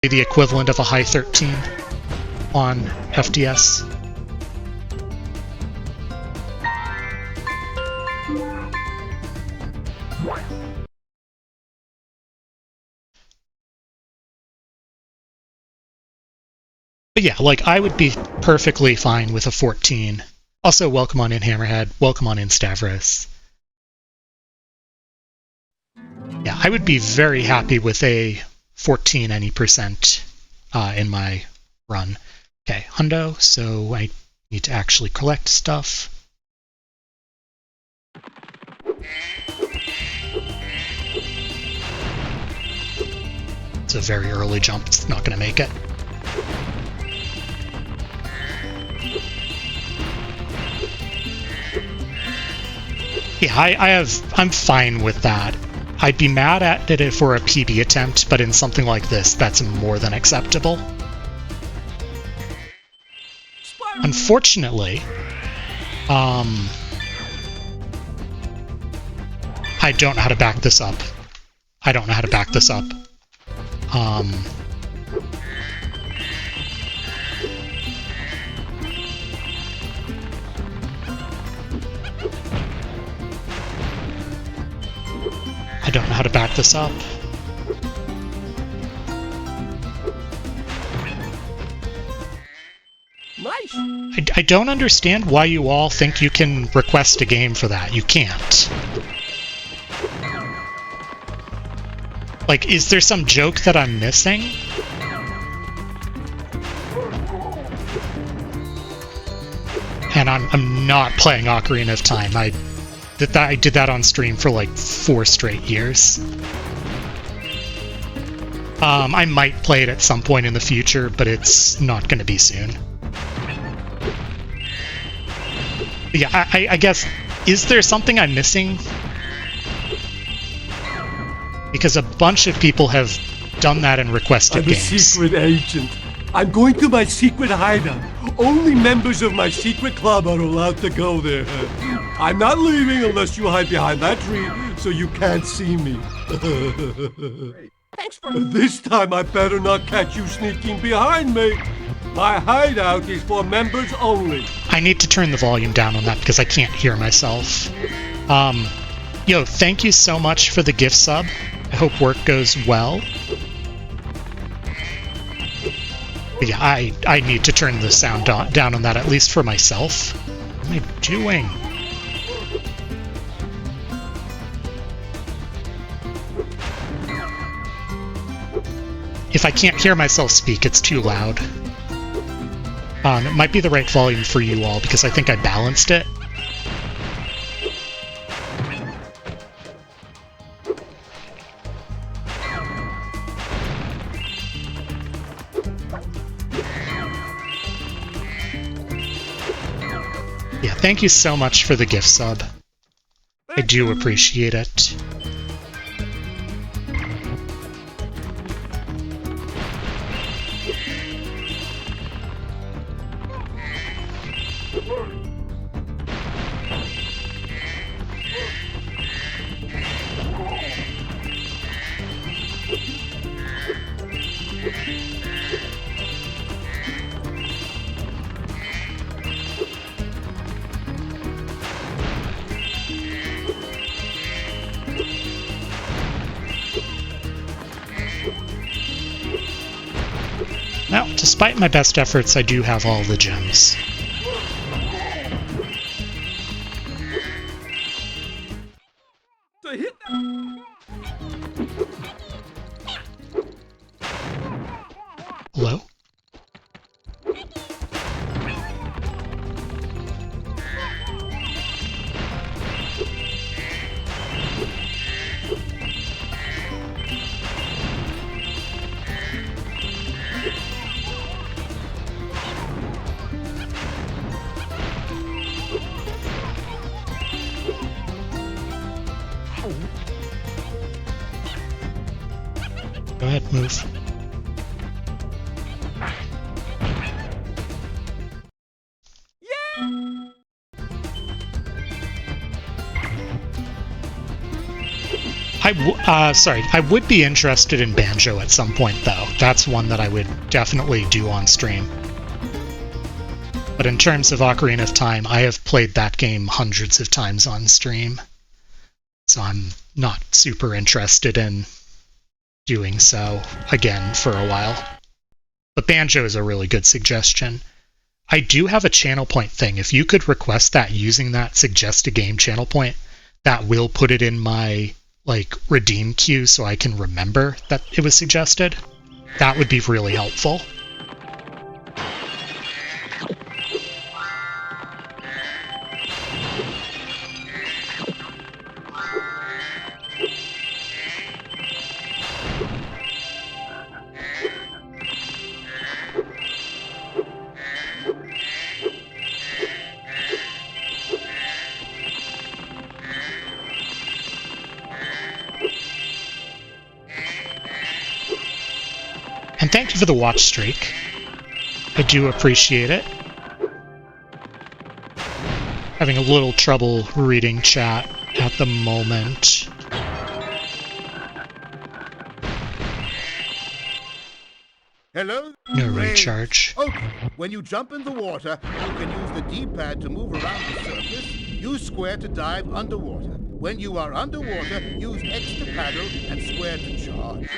the equivalent of a high 13 on FDS. But yeah, like, I would be perfectly fine with a 14. Also, welcome on in, Hammerhead. Welcome on in, Stavros. Yeah, I would be very happy with a 14 any percent in my run. Okay, hundo, so I need to actually collect stuff. It's a very early jump, it's not going to make it. Yeah, I'm fine with that. I'd be mad at it for a PB attempt, but in something like this, that's more than acceptable. Unfortunately, I don't know how to back this up. I don't know how to back this up. I don't know how to back this up. Nice. I don't understand why you all think you can request a game for that. You can't. Like, is there some joke that I'm missing? And I'm not playing Ocarina of Time. I did that on stream for like 4 straight years. I might play it at some point in the future, but it's not going to be soon. But yeah, I guess, is there something I'm missing? Because a bunch of people have done that and requested games. I'm a secret agent. I'm going to my secret hideout. Only members of my secret club are allowed to go there. I'm not leaving unless you hide behind that tree so you can't see me. Thanks for... This time I better not catch you sneaking behind me. My hideout is for members only. I need to turn the volume down on that because I can't hear myself. Yo, thank you so much for the gift sub. I hope work goes well. But yeah, I need to turn the sound down on that, at least for myself. What am I doing? If I can't hear myself speak, it's too loud. It might be the right volume for you all, because I think I balanced it. Yeah, thank you so much for the gift sub. I do appreciate it. Now, despite my best efforts, I do have all the gems. Hello? Go ahead, move. I would be interested in Banjo at some point, though. That's one that I would definitely do on stream. But in terms of Ocarina of Time, I have played that game hundreds of times on stream. So I'm not super interested in doing so again for a while. But Banjo is a really good suggestion. I do have a channel point thing. If you could request that using that suggest a game channel point, that will put it in my redeem queue so I can remember that it was suggested. That would be really helpful. And thank you for the watch streak. I do appreciate it. Having a little trouble reading chat at the moment. Hello? No recharge. Okay, when you jump in the water, you can use the D-pad to move around the surface. Use square to dive underwater. When you are underwater, use X to paddle and square to charge.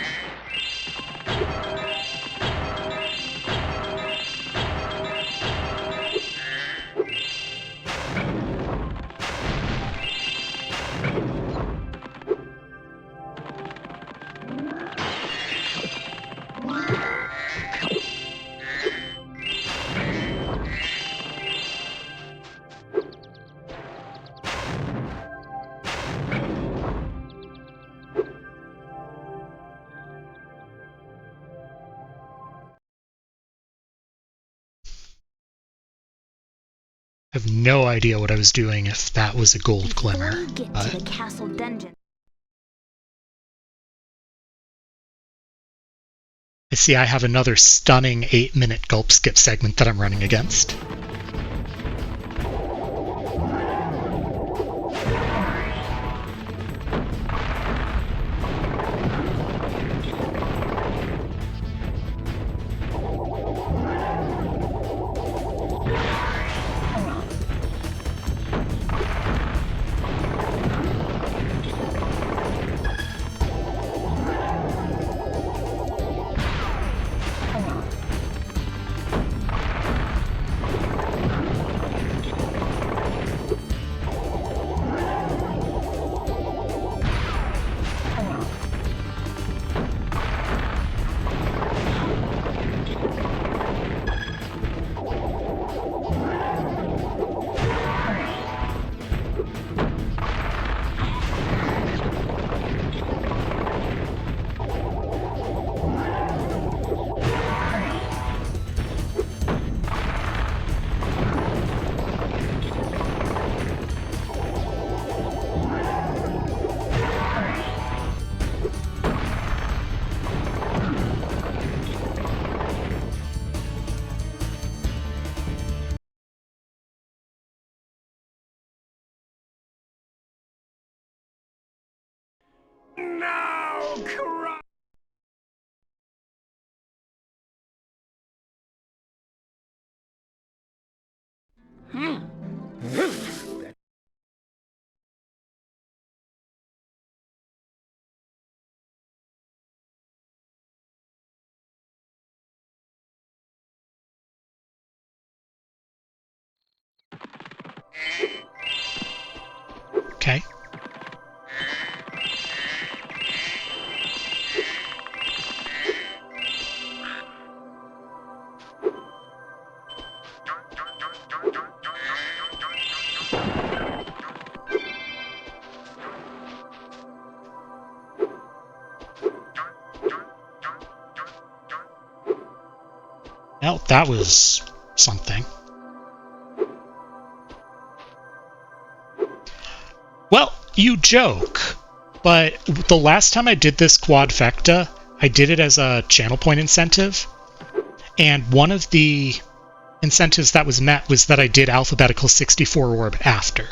I have no idea what I was doing if that was a gold glimmer. Before you get to the castle dungeon. I see I have another stunning 8-minute gulp skip segment that I'm running against. Okay. Well, that was something. Well, you joke, but the last time I did this quadfecta, I did it as a channel point incentive, and one of the incentives that was met was that I did alphabetical 64 orb after.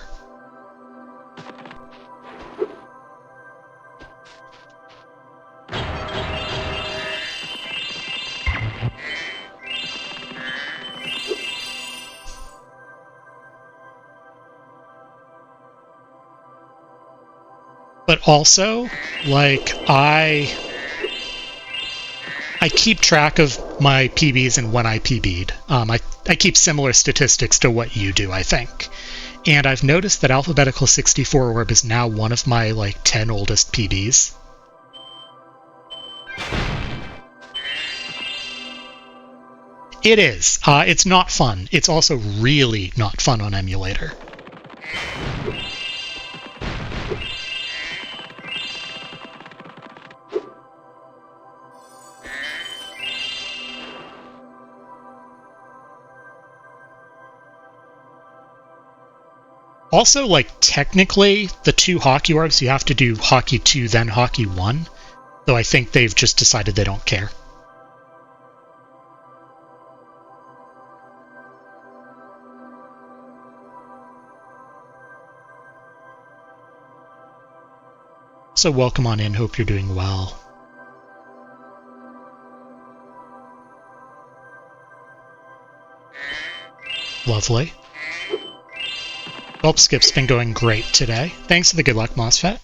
But also, like, I keep track of my PBs and when I PB'd. I keep similar statistics to what you do, I think. And I've noticed that Alphabetical 64 Orb is now one of my, like, 10 oldest PBs. It is. It's not fun. It's also really not fun on emulator. Also, like, technically, the two hockey orbs, you have to do hockey 2, then hockey 1. Though I think they've just decided they don't care. So welcome on in, hope you're doing well. Lovely. Gulp Skip's been going great today. Thanks for the good luck, MOSFET.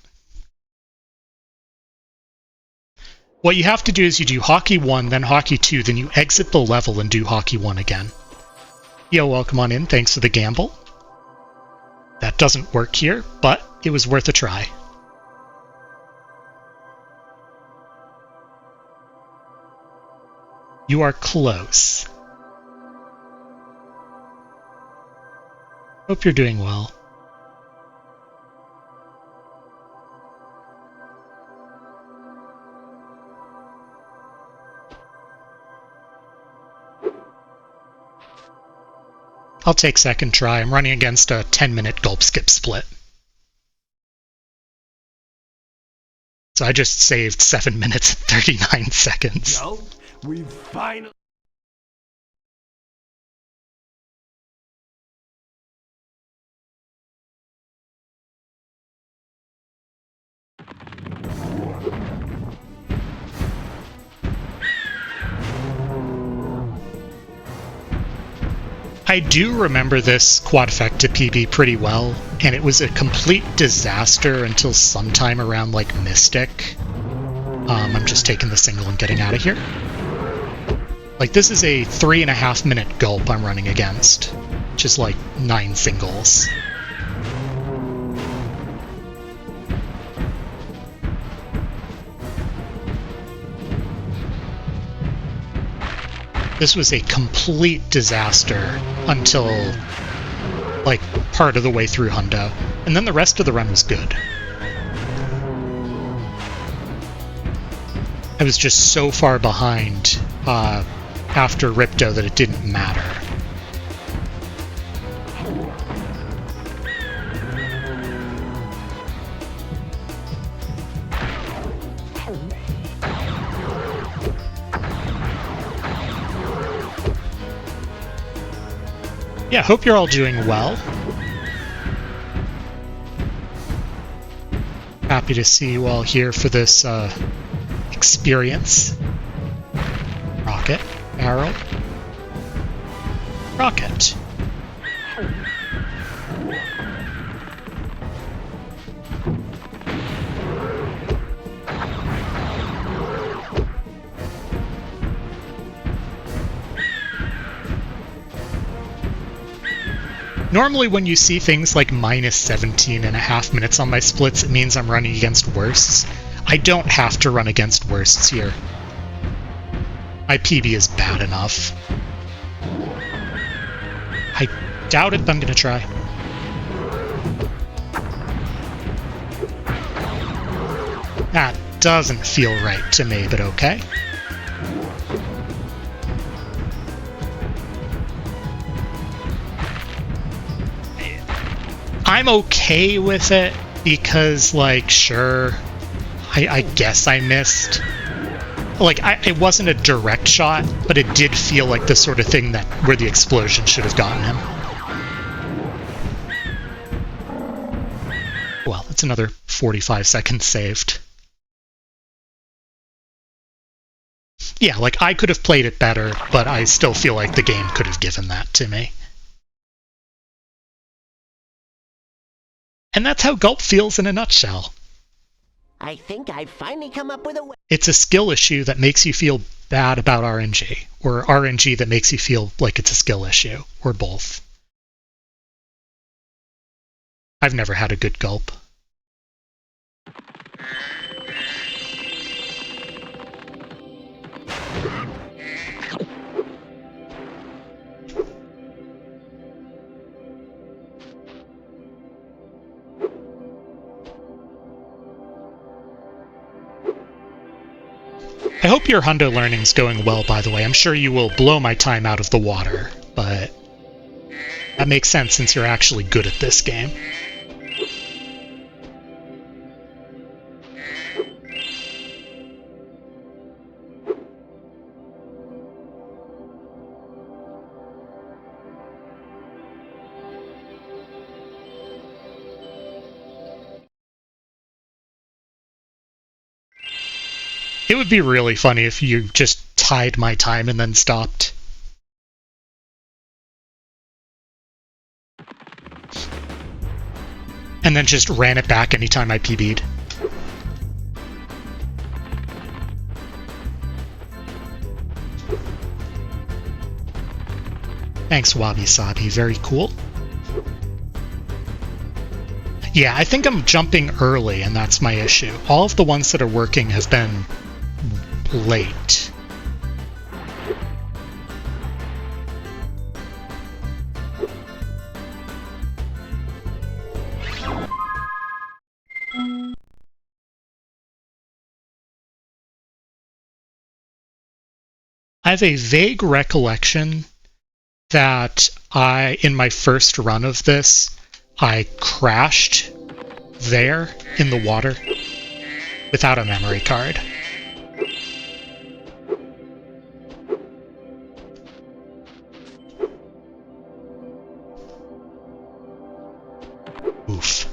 What you have to do is you do hockey 1, then hockey 2, then you exit the level and do hockey 1 again. Yo, welcome on in. Thanks for the gamble. That doesn't work here, but it was worth a try. You are close. Hope you're doing well. I'll take second try. I'm running against a 10-minute gulp skip split. So I just saved 7 minutes and 39 seconds. Yo, we finally... I do remember this quadfecta PB pretty well, and it was a complete disaster until sometime around, like, Mystic. I'm just taking the single and getting out of here. Like, this is a 3.5 minute gulp I'm running against, which is like 9 singles. This was a complete disaster until, like, part of the way through Hundo. And then the rest of the run was good. I was just so far behind after Ripto that it didn't matter. Yeah, hope you're all doing well. Happy to see you all here for this experience. Rocket, barrel, rocket. Normally when you see things like minus 17.5 minutes on my splits, it means I'm running against worsts. I don't have to run against worsts here. My PB is bad enough. I doubt it, but I'm gonna try. That doesn't feel right to me, but okay. I'm okay with it because, like, sure, I guess I missed. Like, it wasn't a direct shot, but it did feel like the sort of thing that where the explosion should have gotten him. Well, that's another 45 seconds saved. Yeah, like, I could have played it better, but I still feel like the game could have given that to me. And that's how Gulp feels in a nutshell. I think I've finally come up with a way. It's a skill issue that makes you feel bad about RNG, or RNG that makes you feel like it's a skill issue, or both. I've never had a good gulp. I hope your Hundo learning's going well, by the way. I'm sure you will blow my time out of the water, but that makes sense since you're actually good at this game. It would be really funny if you just tied my time and then stopped. And then just ran it back anytime I PB'd. Thanks, Wabi Sabi. Very cool. Yeah, I think I'm jumping early, and that's my issue. All of the ones that are working have been late. I have a vague recollection that in my first run of this, I crashed there in the water without a memory card. Oof.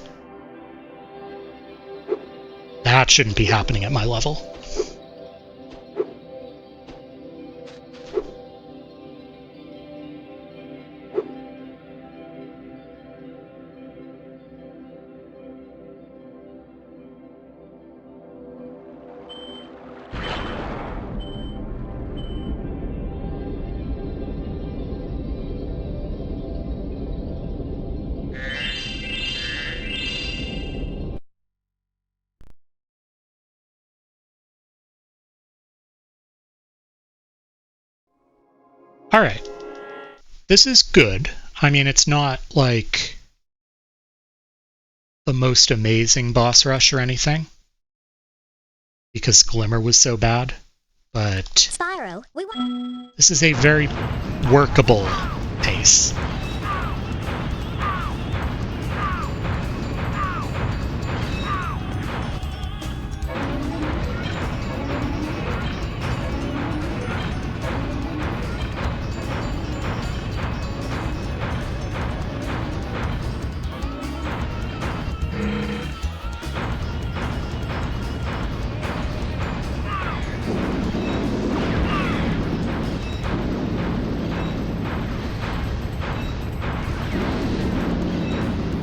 That shouldn't be happening at my level. Alright. This is good. I mean, it's not, like, the most amazing boss rush or anything, because Glimmer was so bad, but Spyro, this is a very workable pace.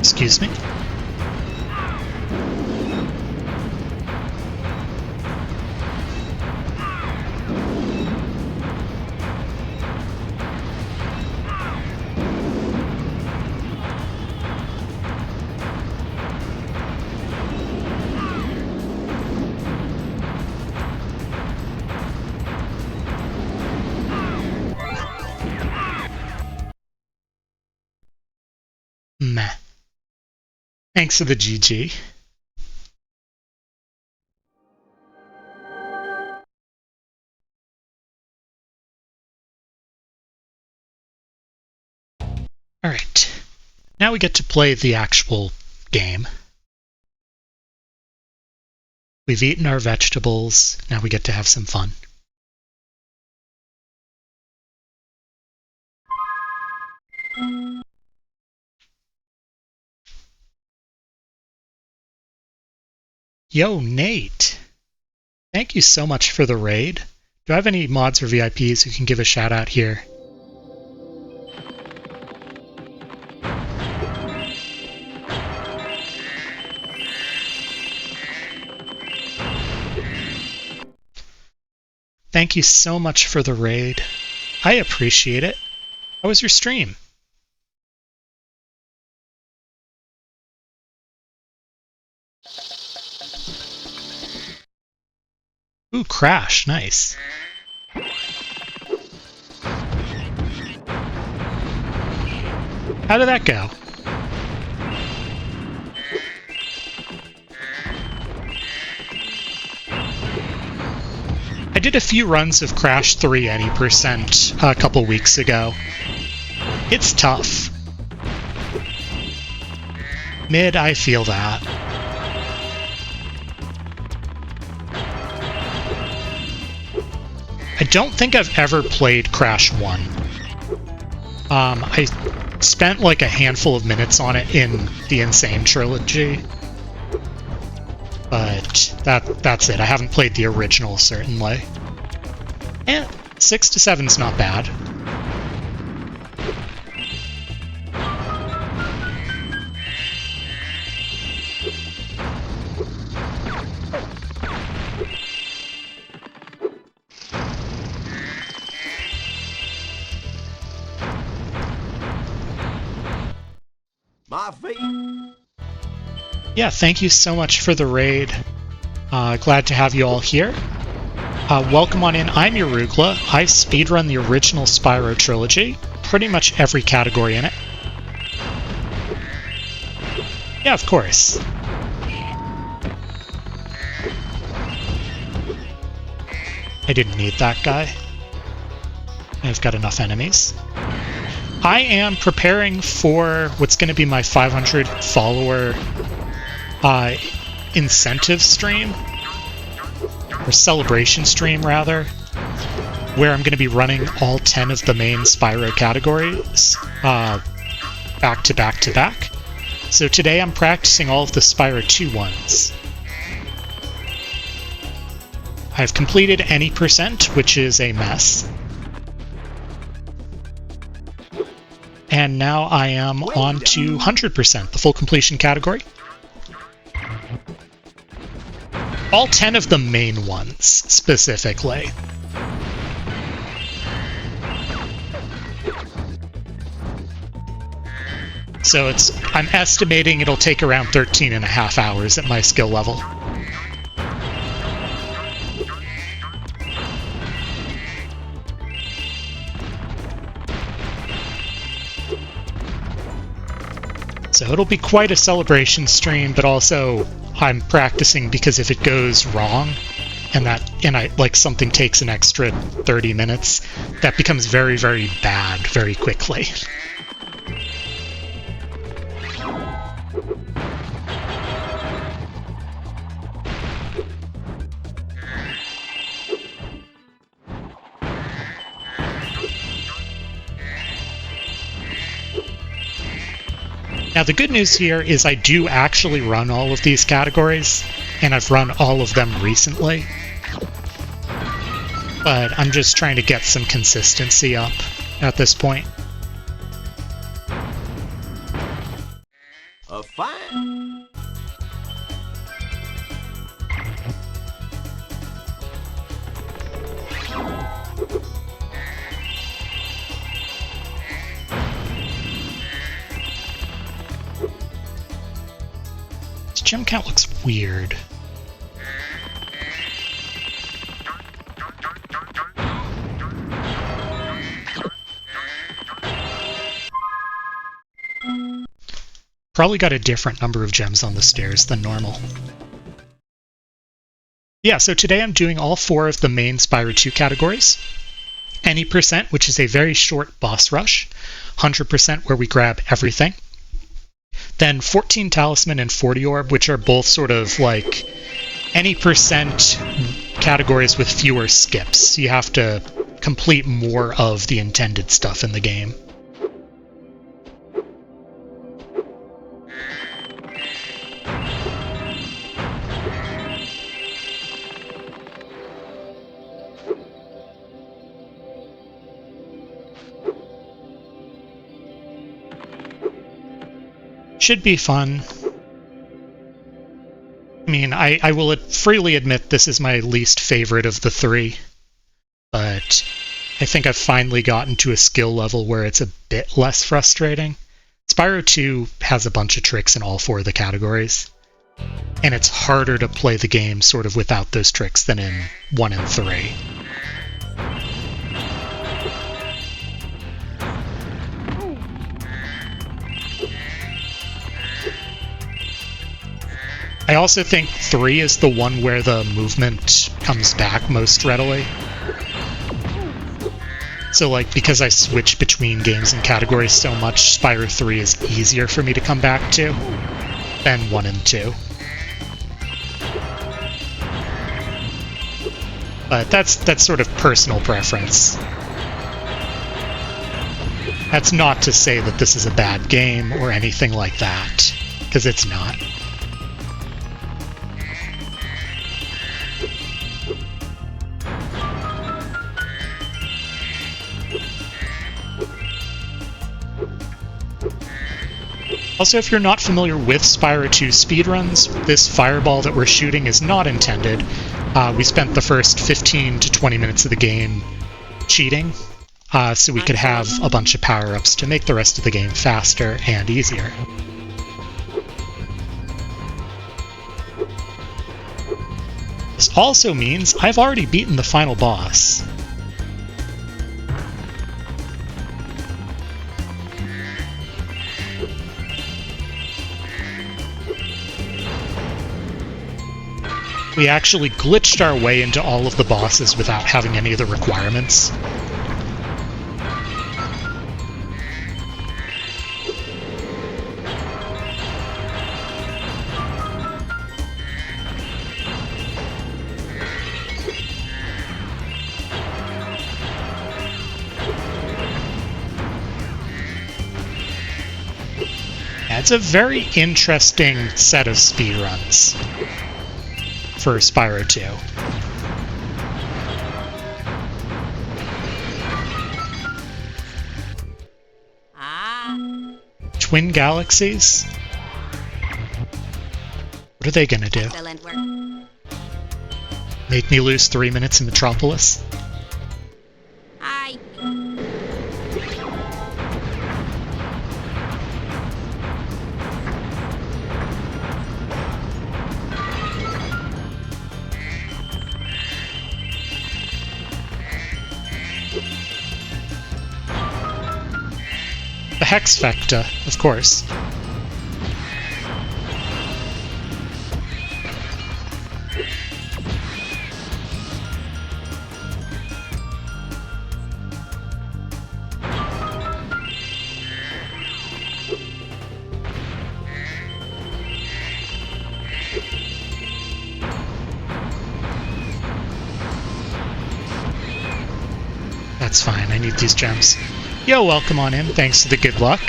Excuse me? Meh. Thanks for the GG. Alright. Now we get to play the actual game. We've eaten our vegetables, now we get to have some fun. Yo, Nate! Thank you so much for the raid. Do I have any mods or VIPs who can give a shout out here? thank you so much for the raid. I appreciate it. How was your stream? Ooh, Crash, nice. How did that go? I did a few runs of Crash 3 any percent a couple weeks ago. It's tough. Mid, I feel that. I don't think I've ever played Crash 1. I spent like a handful of minutes on it in the Insane trilogy. But that's it. I haven't played the original, certainly. And 6 to 7's not bad. My feet. Yeah, thank you so much for the raid. Glad to have you all here. Welcome on in. I'm Urugla. I speedrun the original Spyro trilogy. Pretty much every category in it. Yeah, of course. I didn't need that guy. I've got enough enemies. I am preparing for what's going to be my 500 follower incentive stream, or celebration stream rather, where I'm going to be running all 10 of the main Spyro categories back to back to back. So today I'm practicing all of the Spyro 2 ones. I've completed any percent, which is a mess. And now I am on to 100%, the full completion category. All 10 of the main ones, specifically. So I'm estimating it'll take around 13.5 hours at my skill level. So it'll be quite a celebration stream, but also I'm practicing because if it goes wrong and something takes an extra 30 minutes, that becomes very, very bad very quickly. Now the good news here is I do actually run all of these categories, and I've run all of them recently. But I'm just trying to get some consistency up at this point. Fine. This gem count looks weird. Probably got a different number of gems on the stairs than normal. Yeah, so today I'm doing all 4 of the main Spyro 2 categories. Any percent, which is a very short boss rush. 100% where we grab everything. Then 14 Talisman and 40 Orb, which are both sort of like any percent categories with fewer skips. You have to complete more of the intended stuff in the game. Should be fun. I mean, I will freely admit this is my least favorite of the 3. but I think I've finally gotten to a skill level where it's a bit less frustrating. Spyro 2 has a bunch of tricks in all 4 of the categories, and it's harder to play the game sort of without those tricks than in 1 and 3. I also think 3 is the one where the movement comes back most readily. So, like, because I switch between games and categories so much, Spyro 3 is easier for me to come back to than 1 and 2. But that's sort of personal preference. That's not to say that this is a bad game or anything like that, because it's not. Also, if you're not familiar with Spyro 2 speedruns, this fireball that we're shooting is not intended. We spent the first 15 to 20 minutes of the game cheating, so we could have a bunch of power-ups to make the rest of the game faster and easier. This also means I've already beaten the final boss. We actually glitched our way into all of the bosses without having any of the requirements. It's a very interesting set of speedruns for Spyro 2. Twin Galaxies? What are they gonna do? Make me lose 3 minutes in Metropolis? The Hex Vector, of course. That's fine, I need these gems. Yo, welcome on in, thanks to the good luck.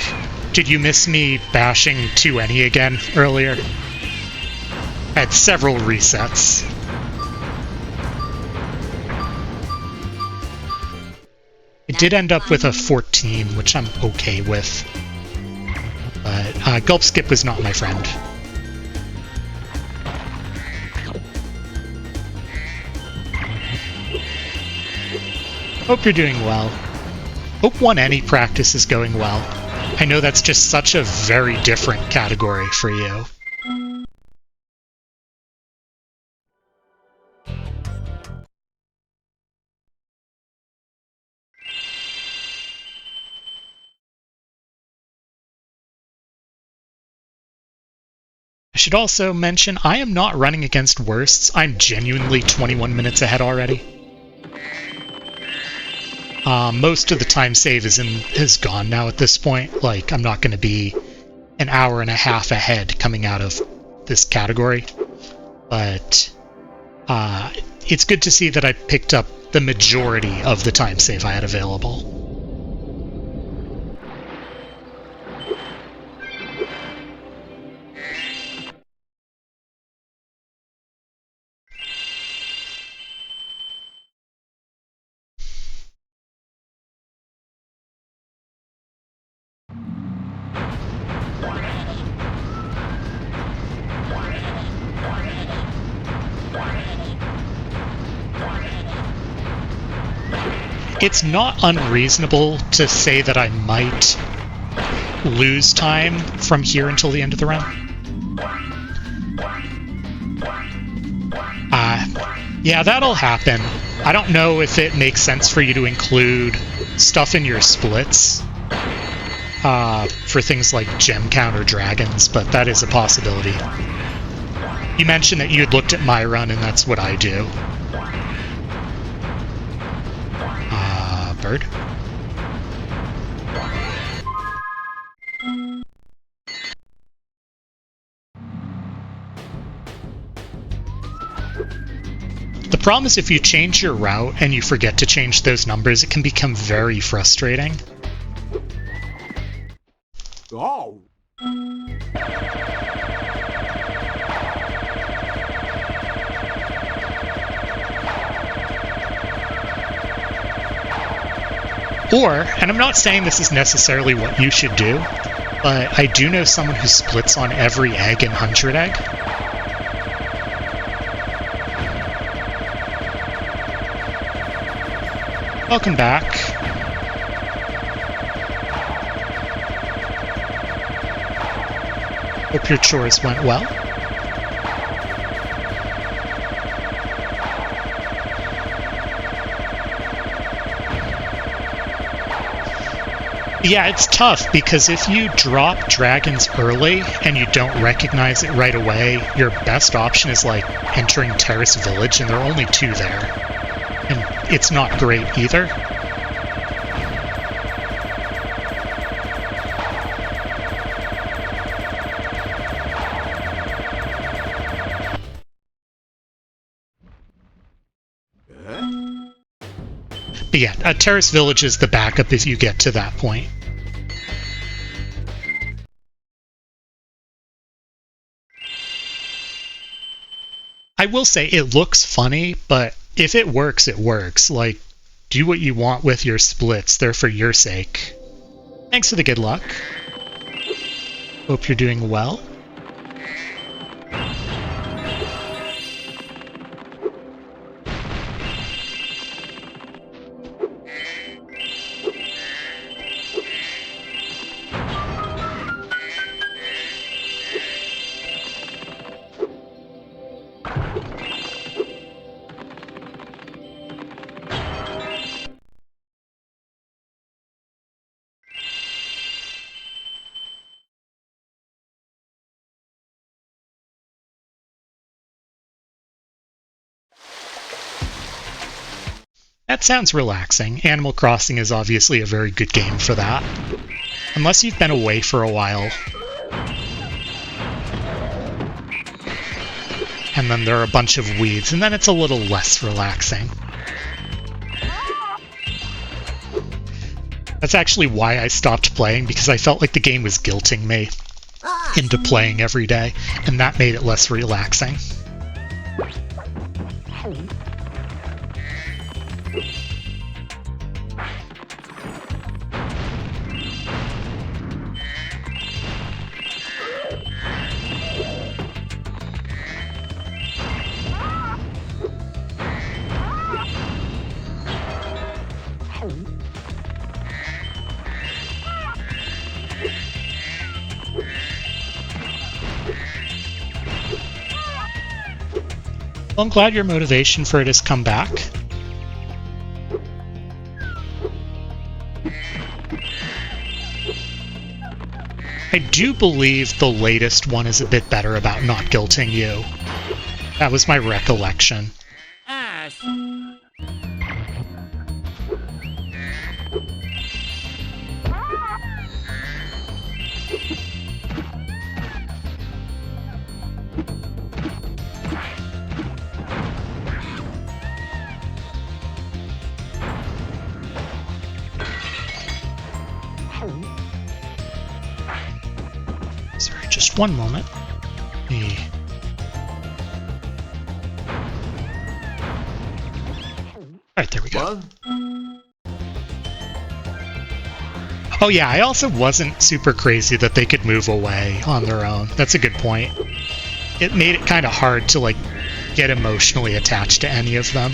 Did you miss me bashing 2NE again earlier? I had several resets. I did end up with a 14, which I'm okay with. But Gulp Skip was not my friend. Hope you're doing well. Hope 1NE practice is going well. I know that's just such a very different category for you. I should also mention, I am not running against worsts. I'm genuinely 21 minutes ahead already. Most of the time save is gone now at this point. Like, I'm not going to be an hour and a half ahead coming out of this category. But it's good to see that I picked up the majority of the time save I had available. it's not unreasonable to say that I might lose time from here until the end of the run. Yeah, that'll happen. I don't know if it makes sense for you to include stuff in your splits for things like gem count or dragons, but that is a possibility. You mentioned that you'd looked at my run, and that's what I do. Bird? The problem is if you change your route and you forget to change those numbers, it can become very frustrating. Oh. Or, and I'm not saying this is necessarily what you should do, but I do know someone who splits on every egg in 100 egg. Welcome back. Hope your chores went well. Yeah, it's tough because if you drop dragons early and you don't recognize it right away, your best option is like entering Terrace Village, and there are only 2 there. And it's not great either. But yeah, Terrace Village is the backup if you get to that point. I will say it looks funny, but if it works, it works. Like, do what you want with your splits. They're for your sake. Thanks for the good luck. Hope you're doing well. That sounds relaxing. Animal Crossing is obviously a very good game for that. Unless you've been away for a while. And then there are a bunch of weeds, and then it's a little less relaxing. That's actually why I stopped playing, because I felt like the game was guilting me into playing every day, and that made it less relaxing. Well, I'm glad your motivation for it has come back. I do believe the latest one is a bit better about not guilting you. That was my recollection. Sorry, just one moment. Alright, there we go. What? Oh yeah, I also wasn't super crazy that they could move away on their own. That's a good point. It made it kind of hard to, like, get emotionally attached to any of them.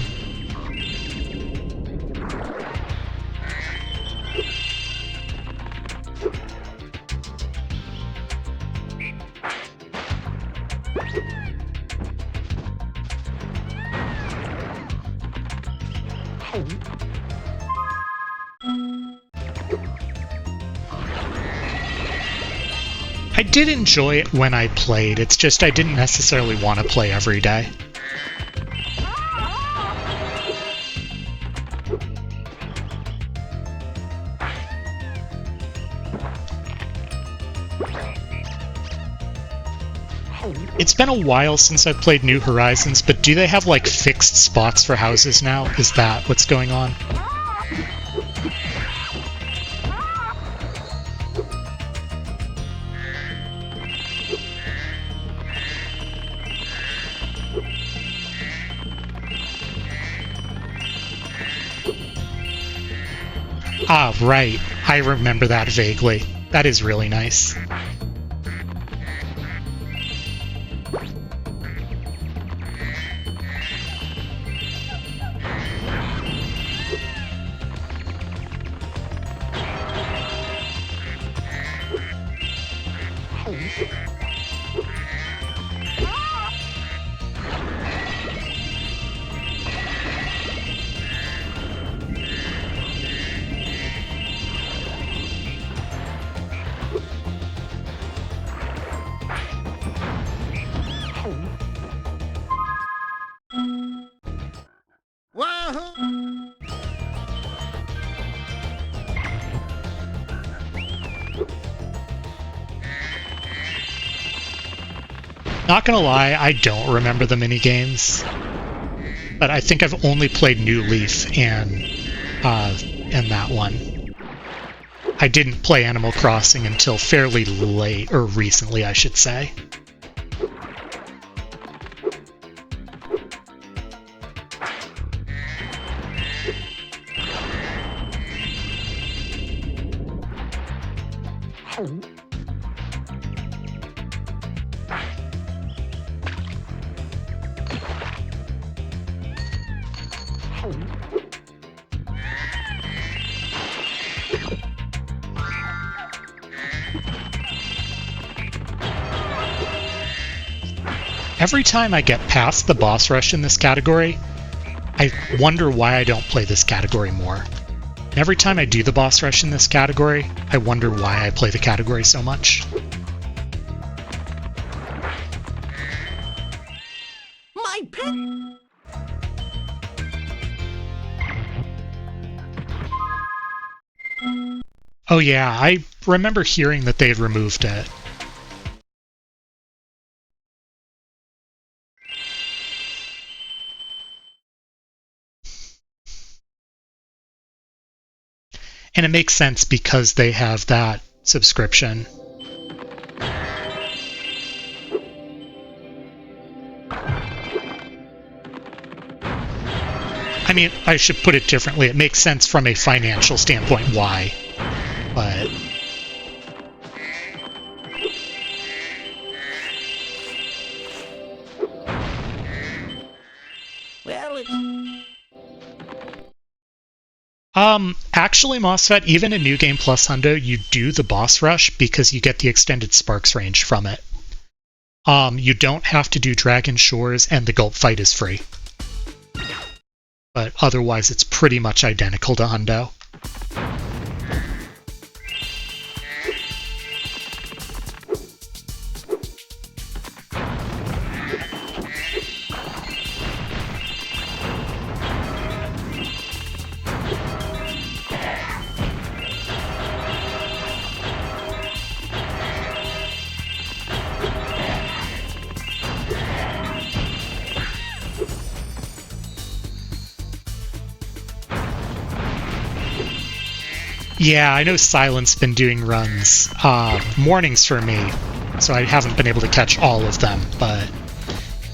I did enjoy it when I played, it's just I didn't necessarily want to play every day. It's been a while since I've played New Horizons, but do they have, like, fixed spots for houses now? Is that what's going on? Ah, right. I remember that vaguely. That is really nice. Wahoo! Not gonna lie, I don't remember the minigames. But I think I've only played New Leaf and that one. I didn't play Animal Crossing until fairly late, or recently, I should say. Every time I get past the boss rush in this category, I wonder why I don't play this category more. And every time I do the boss rush in this category, I wonder why I play the category so much. My pet. Oh yeah, I remember hearing that they had removed it. And it makes sense because they have that subscription. I mean, I should put it differently. It makes sense from a financial standpoint why. But Well, it's... Actually, MOSFET, even in New Game Plus Hundo, you do the boss rush because you get the extended sparks range from it. You don't have to do Dragon Shores, and the Gulp fight is free. But otherwise, it's pretty much identical to Hundo. Yeah, I know Silent's been doing runs. Mornings for me, so I haven't been able to catch all of them, but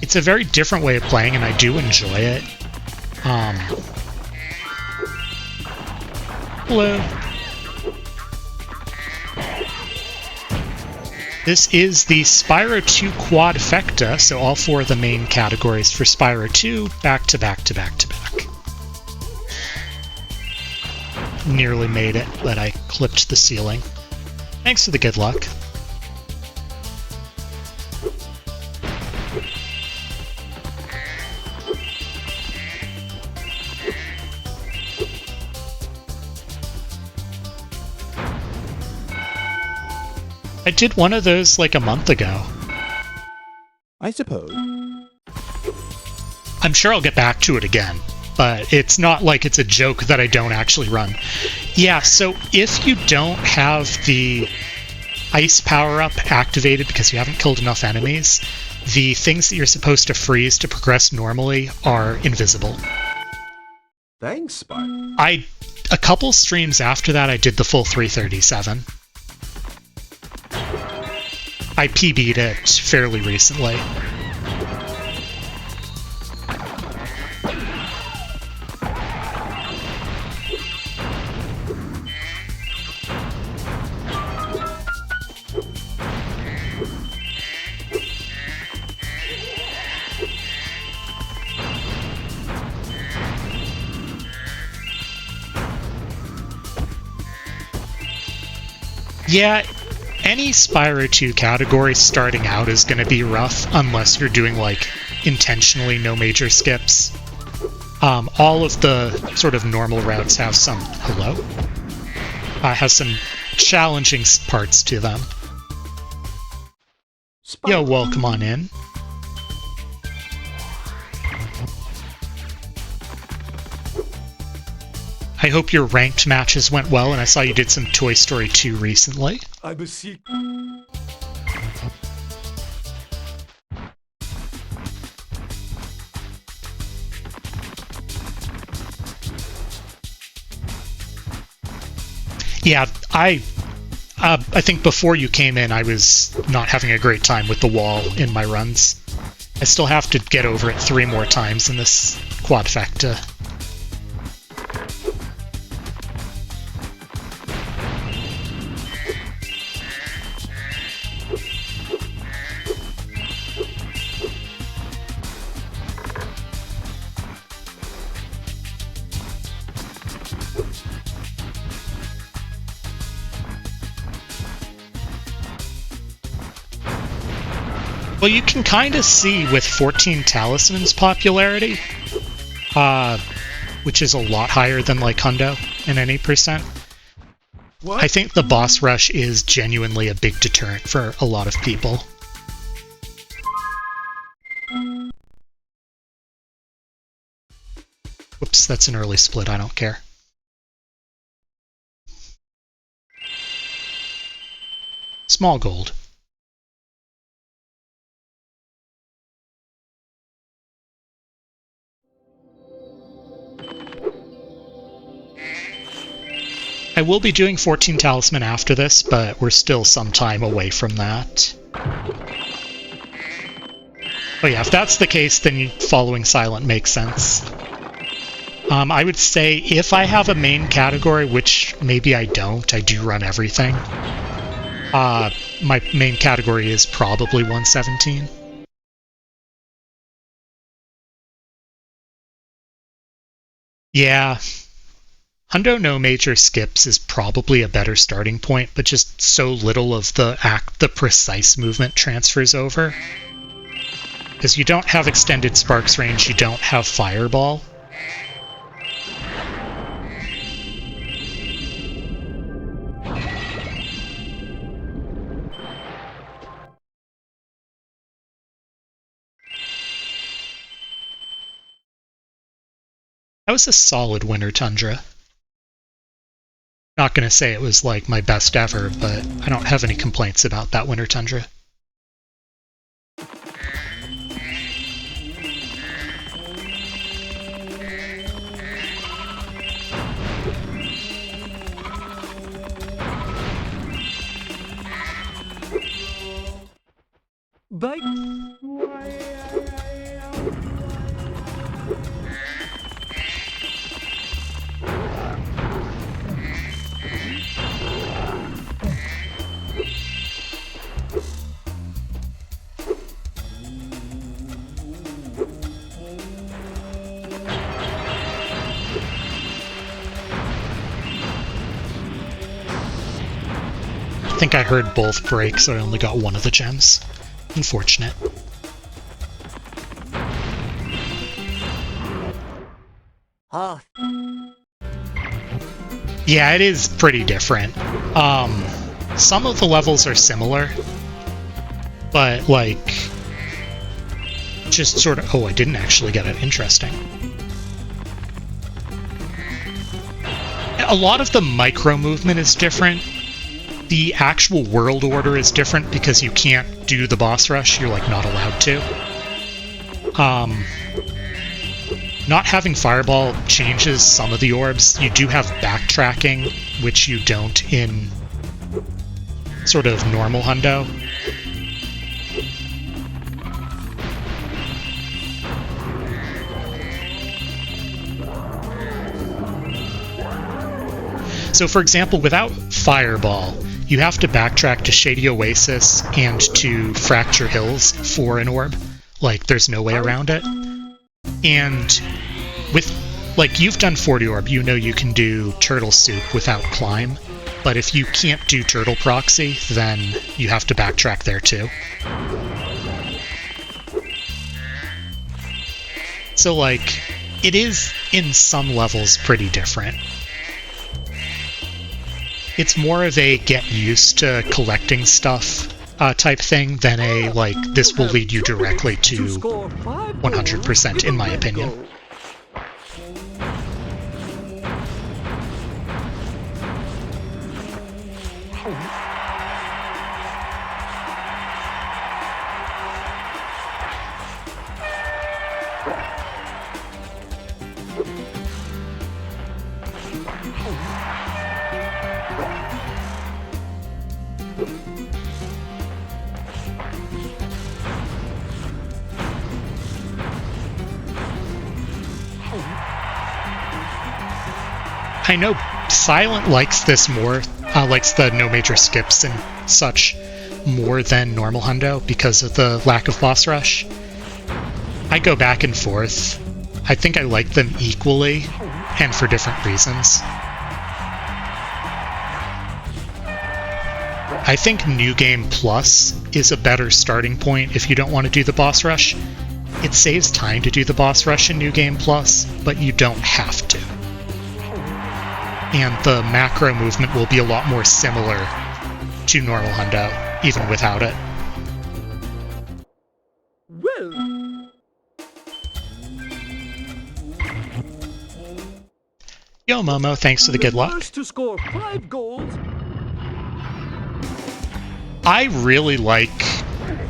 it's a very different way of playing, and I do enjoy it. Hello. This is the Spyro 2 Quadfecta, so all four of the main categories for Spyro 2, back to back to back to back. Nearly made it, but I clipped the ceiling. Thanks for the good luck. I did one of those like a month ago. I suppose. I'm sure I'll get back to it again, but it's not like it's a joke that I don't actually run. Yeah, so if you don't have the ice power-up activated because you haven't killed enough enemies, the things that you're supposed to freeze to progress normally are invisible. Thanks, Spyro. A couple streams after that, I did the full 337. I PB'd it fairly recently. Yeah, any Spyro 2 category starting out is going to be rough unless you're doing, like, intentionally no major skips. All of the sort of normal routes have some... Hello? Has some challenging parts to them. Yo, welcome on in. I hope your ranked matches went well, and I saw you did some Toy Story 2 recently. I'm a secret. Yeah, I think before you came in, I was not having a great time with the wall in my runs. I still have to get over it 3 more times in this quadfecta. Well, you can kind of see with 14 Talisman's popularity, which is a lot higher than like Hundo in any percent. What? I think the boss rush is genuinely a big deterrent for a lot of people. Whoops, that's an early split, I don't care. Small gold. I will be doing 14 Talisman after this, but we're still some time away from that. Oh yeah, if that's the case, then following Silent makes sense. I would say if I have a main category, which maybe I don't, I do run everything. My main category is probably 117. Yeah. Hundo no major skips is probably a better starting point, but just so little of the precise movement transfers over. Because you don't have extended sparks range, you don't have fireball. That was a solid Winter Tundra. Not gonna say it was like my best ever, but I don't have any complaints about that Winter Tundra. Bye. I think I heard both break, so I only got one of the gems. Unfortunate. Oh, Yeah, it is pretty different. some of the levels are similar, but, like, just sort of... Oh, I didn't actually get it. Interesting. A lot of the micro-movement is different. The actual world order is different because you can't do the boss rush. You're, like, not allowed to. Not having Fireball changes some of the orbs. You do have backtracking, which you don't in sort of normal Hundo. So, for example, without Fireball, you have to backtrack to Shady Oasis and to Fracture Hills for an orb. Like, there's no way around it. And with, like, you've done 40 Orb, you know you can do Turtle Soup without Climb. But if you can't do Turtle Proxy, then you have to backtrack there too. So, like, it is, in some levels, pretty different. It's more of a get used to collecting stuff type thing than a, like, this will lead you directly to 100%, in my opinion. I know Silent likes this more, likes the no major skips and such more than normal Hundo because of the lack of boss rush. I go back and forth. I think I like them equally, and for different reasons. I think New Game Plus is a better starting point if you don't want to do the boss rush. It saves time to do the boss rush in New Game Plus, but you don't have to. And the macro movement will be a lot more similar to normal Hundo, even without it. Well. Yo, Momo, thanks for the good luck. First to score 5 goals. I really like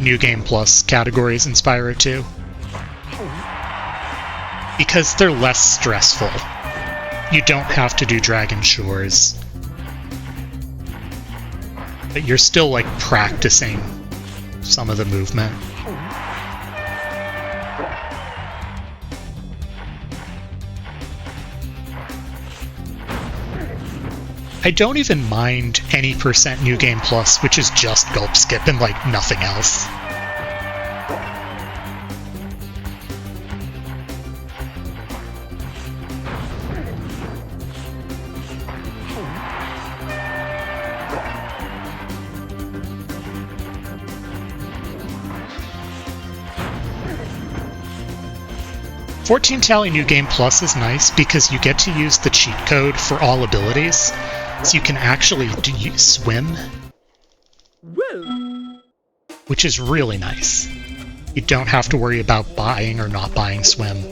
New Game Plus categories in Spyro 2. Because they're less stressful. You don't have to do Dragon Shores. But you're still, like, practicing some of the movement. I don't even mind any % New Game Plus, which is just Gulp Skip and, like, nothing else. $14 Tally New Game Plus is nice because you get to use the cheat code for all abilities, so you can actually swim, Well. which is really nice. You don't have to worry about buying or not buying swim.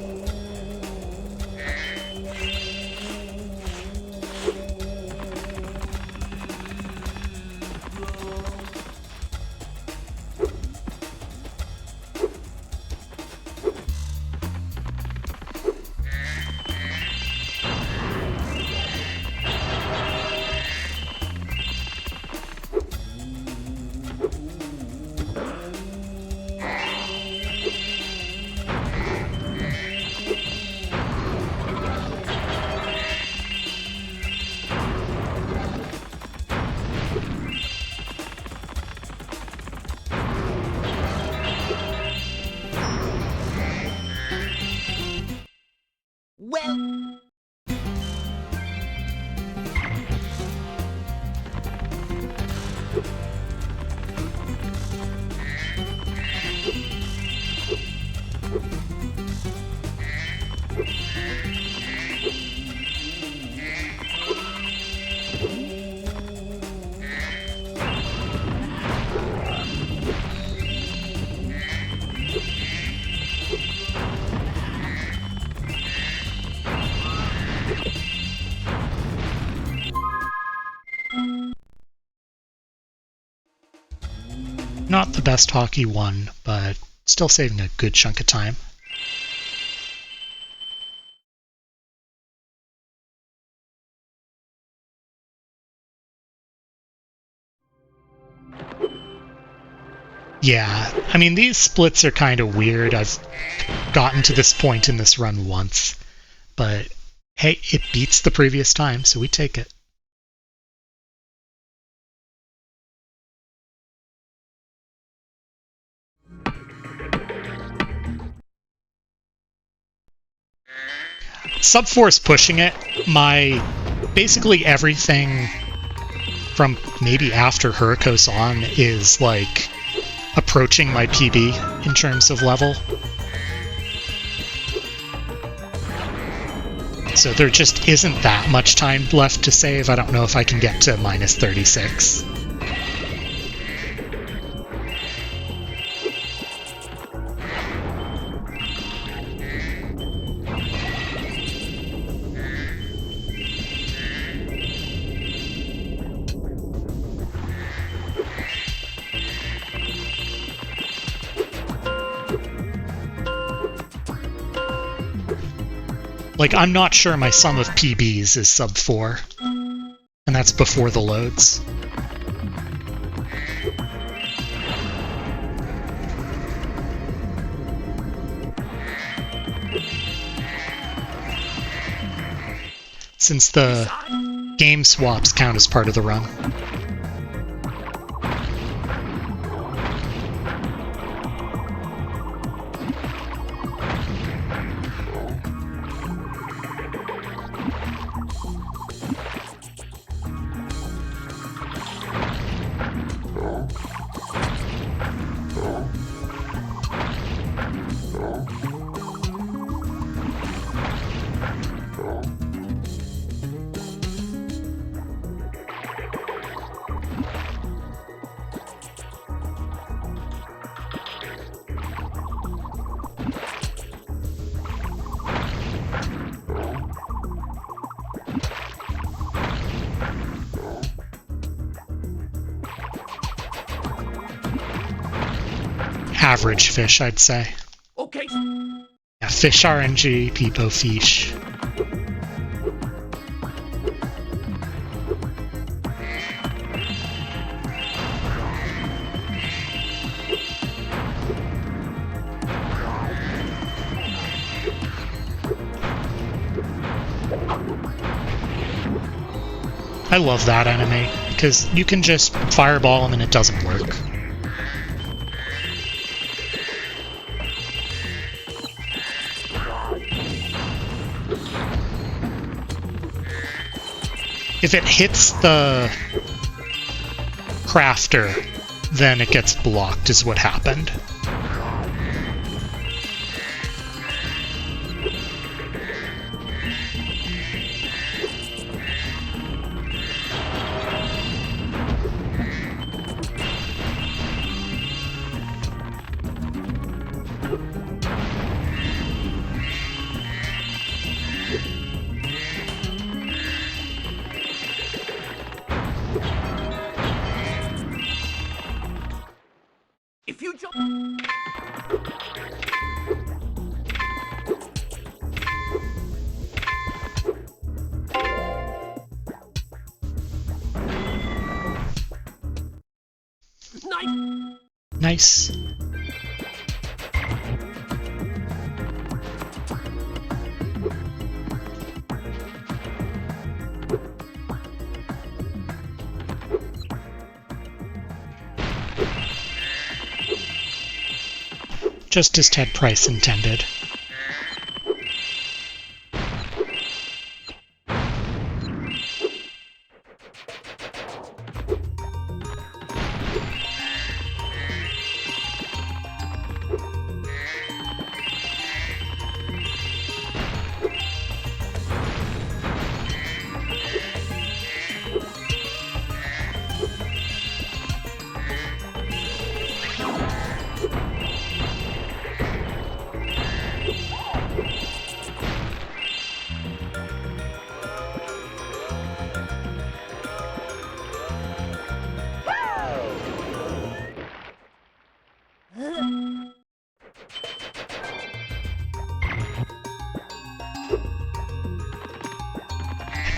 Not the best hockey one, but still saving a good chunk of time. Yeah, I mean, these splits are kind of weird. I've gotten to this point in this run once, but hey, it beats the previous time, so we take it. Sub 4 is pushing it. Basically everything from maybe after Hurricos on is like approaching my PB in terms of level. So there just isn't that much time left to save. I don't know if I can get to minus 36. Like, I'm not sure my sum of PBs is sub 4. And that's before the loads. Since the game swaps count as part of the run. Average fish, I'd say. Okay. Yeah, fish RNG, Peepo fish. I love that enemy, because you can just fireball him and it doesn't work. If it hits the crafter, then it gets blocked, is what happened. If you jump... Nice. Just as Ted Price intended.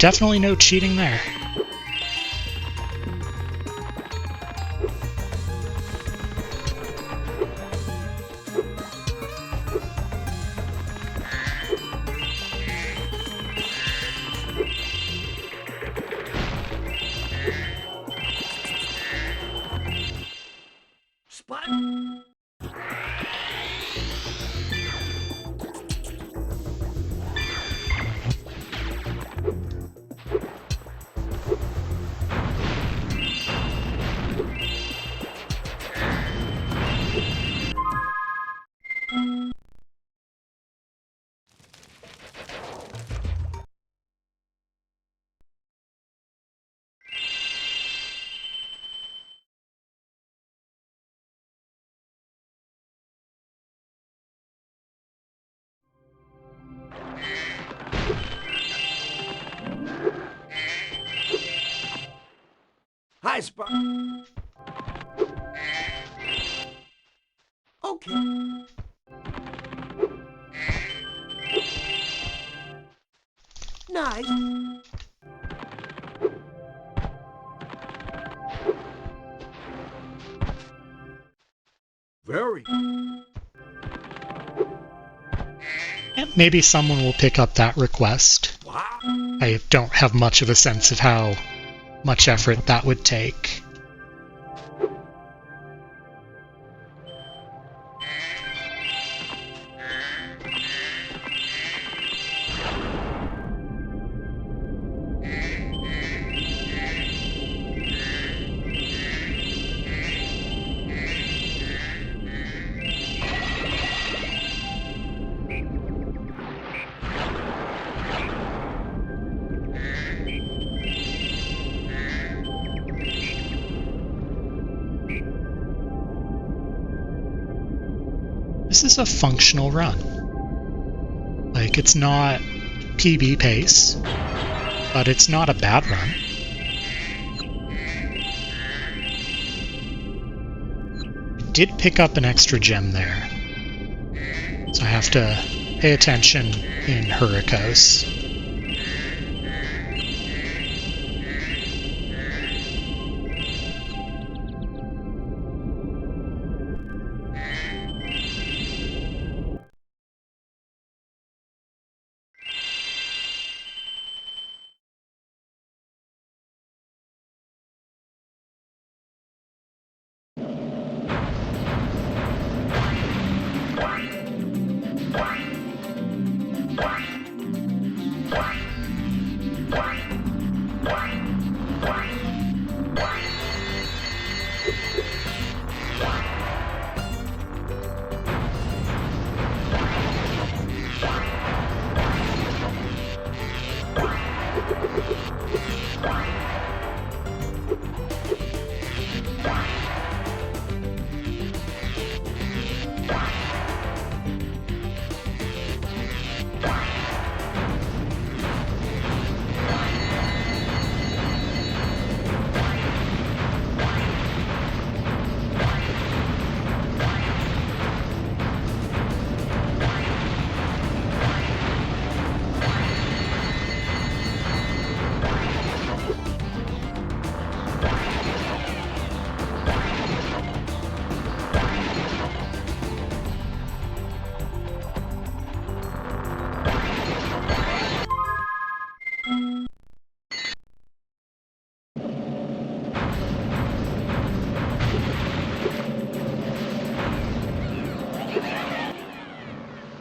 definitely no cheating there. Spyro. Hi, Spyro. Okay. Nice. Very. Yeah, maybe someone will pick up that request. Wow. I don't have much of a sense of how much effort that would take. This is a functional run. Like, it's not PB pace, but it's not a bad run. I did pick up an extra gem there, so I have to pay attention in Hurricos.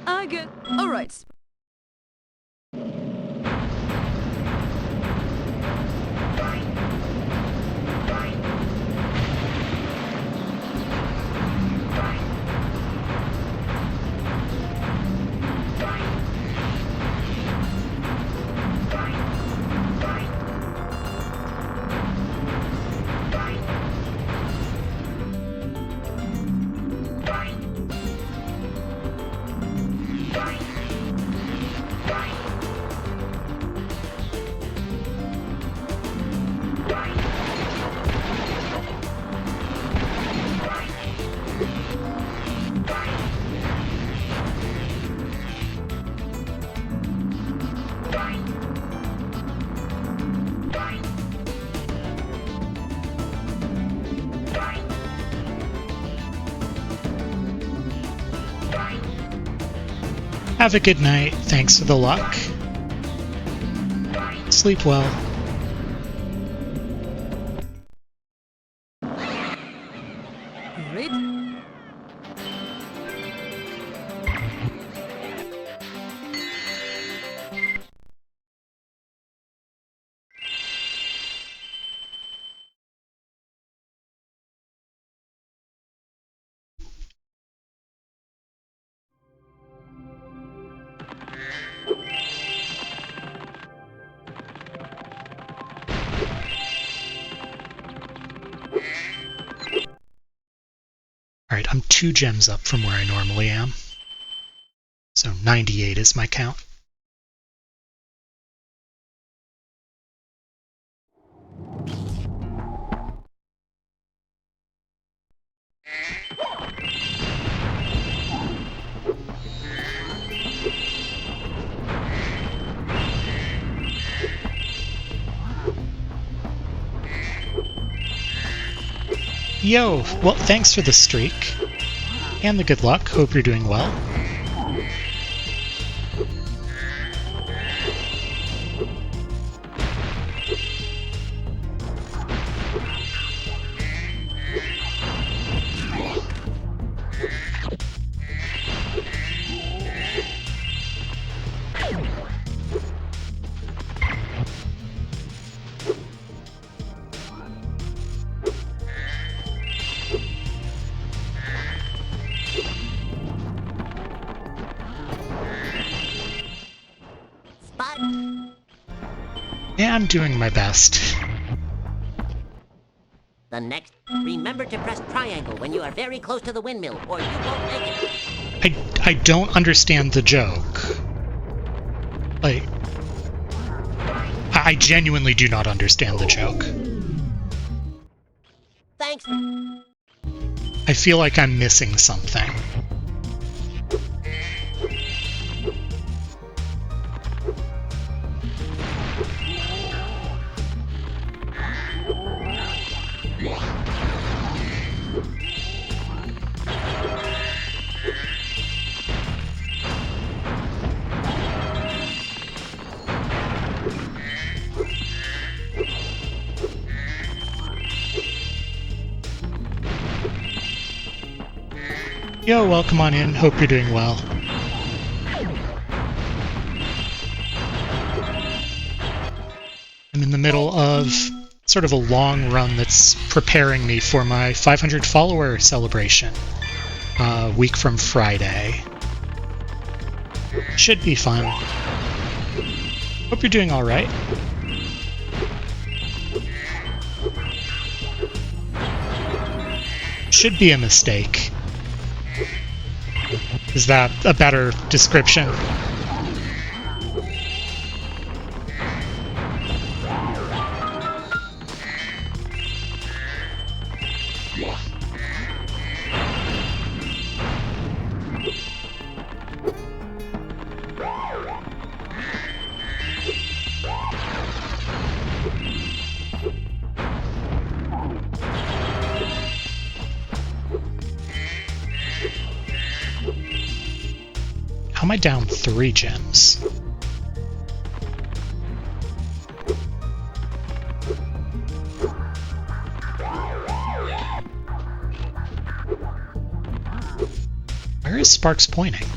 I get. Alright. Have a good night. Thanks for the luck. Sleep well. Great. Alright, I'm 2 gems up from where I normally am. So 98 is my count. Yo! Well, thanks for the streak. And the good luck. Hope you're doing well. Yeah, I'm doing my best. The next, remember to press triangle when you are very close to the windmill, or you won't make it. I don't understand the joke. Like, I genuinely do not understand the joke. Thanks. I feel like I'm missing something. Yo, welcome on in. Hope you're doing well. I'm in the middle of sort of a long run that's preparing me for my 500 follower celebration. A week from Friday. Should be fun. Hope you're doing alright. Should be a mistake. Is that a better description? How am I down 3 gems? Where is Sparks pointing?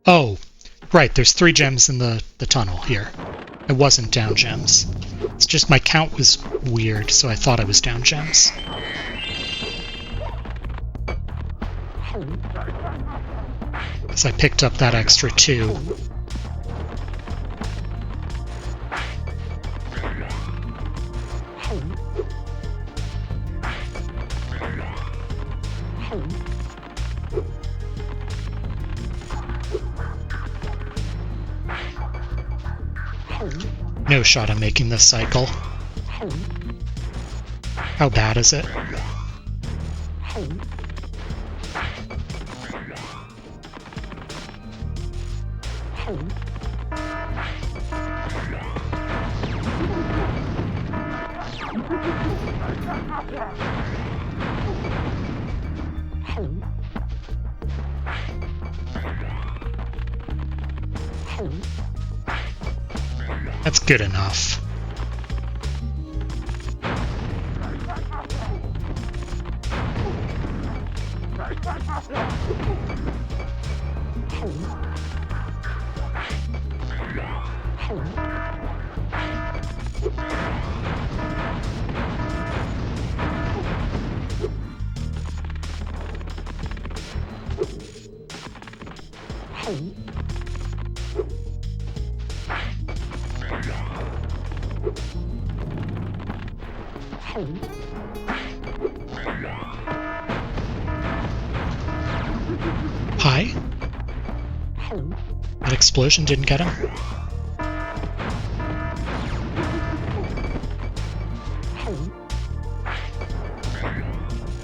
Oh, right, there's 3 gems in the tunnel here. I wasn't down gems. It's just my count was weird, so I thought I was down gems. Because I picked up that extra 2. No shot I'm making this cycle. How bad is it? That's good enough. Hi? That explosion didn't get him?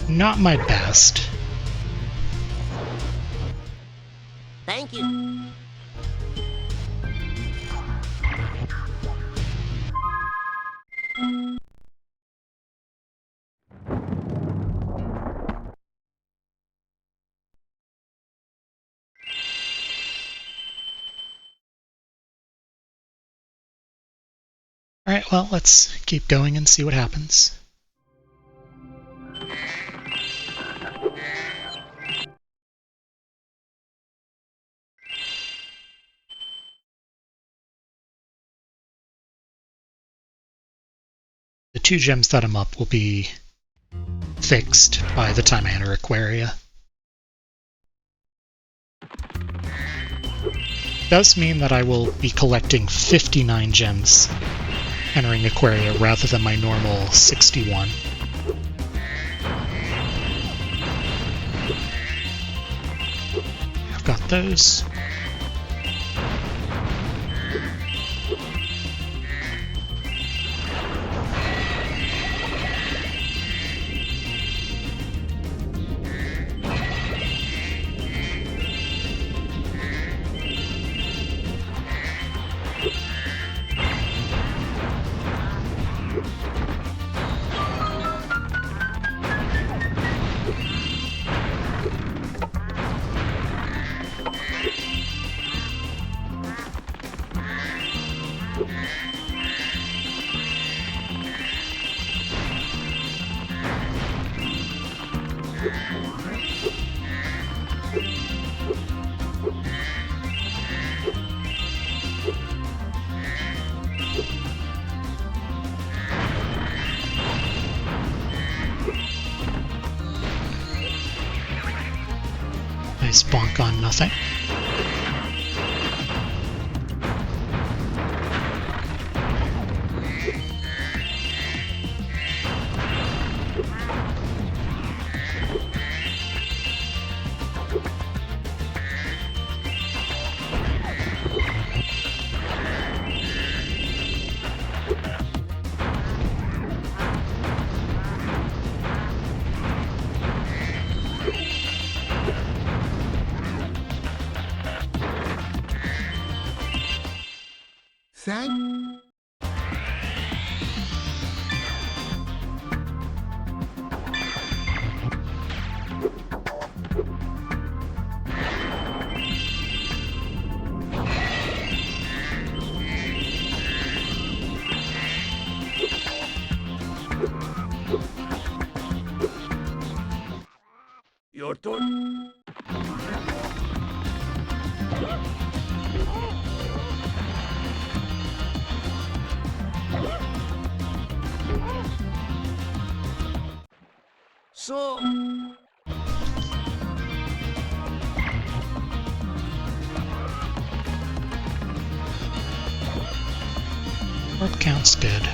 Not my best. Thank you. Alright, well, let's keep going and see what happens. The 2 gems that I'm up will be fixed by the time I enter Aquaria. Does mean that I will be collecting 59 gems entering Aquaria rather than my normal 61. I've got those. Nice bonk on nothing. Thank... Your turn. So... Word count's good.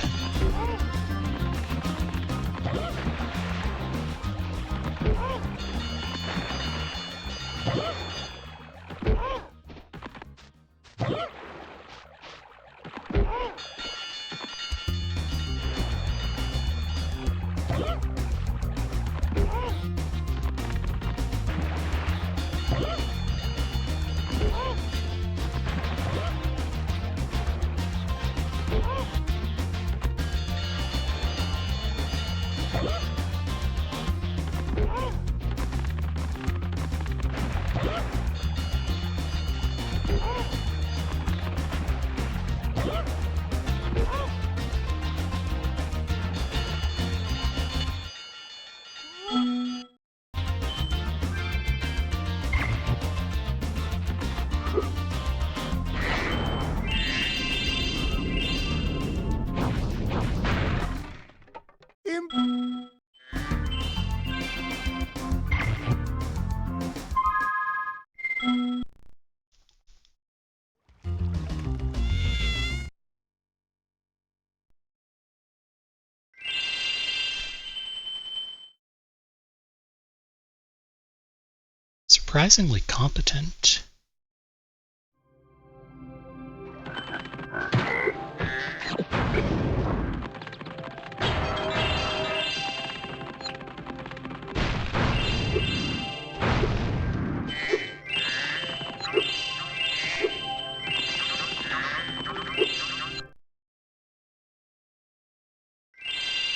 surprisingly competent.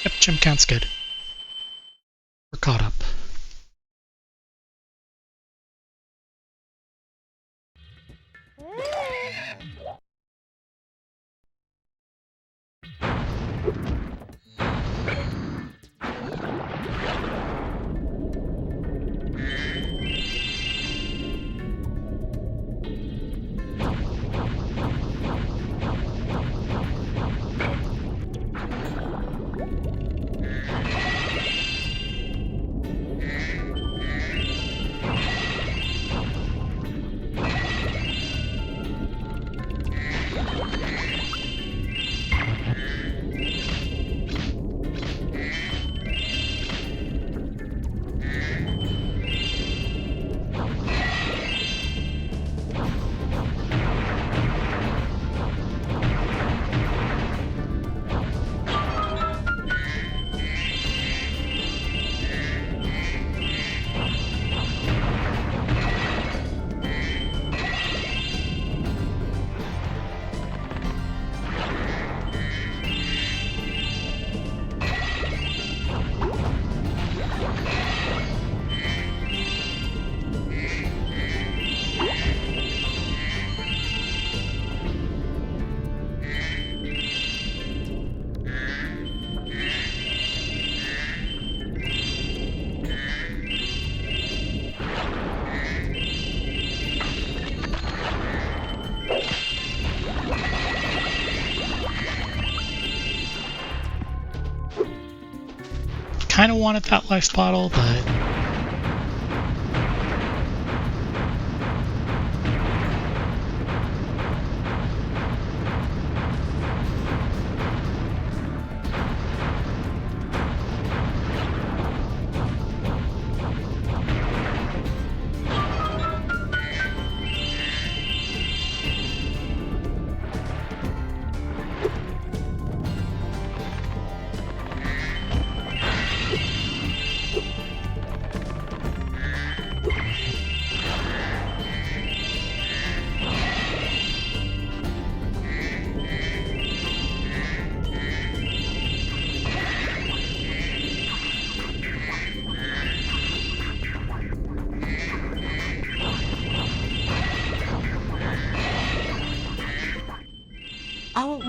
Yep, gym count's good. We're caught up. Kind of wanted that life bottle, but Oh.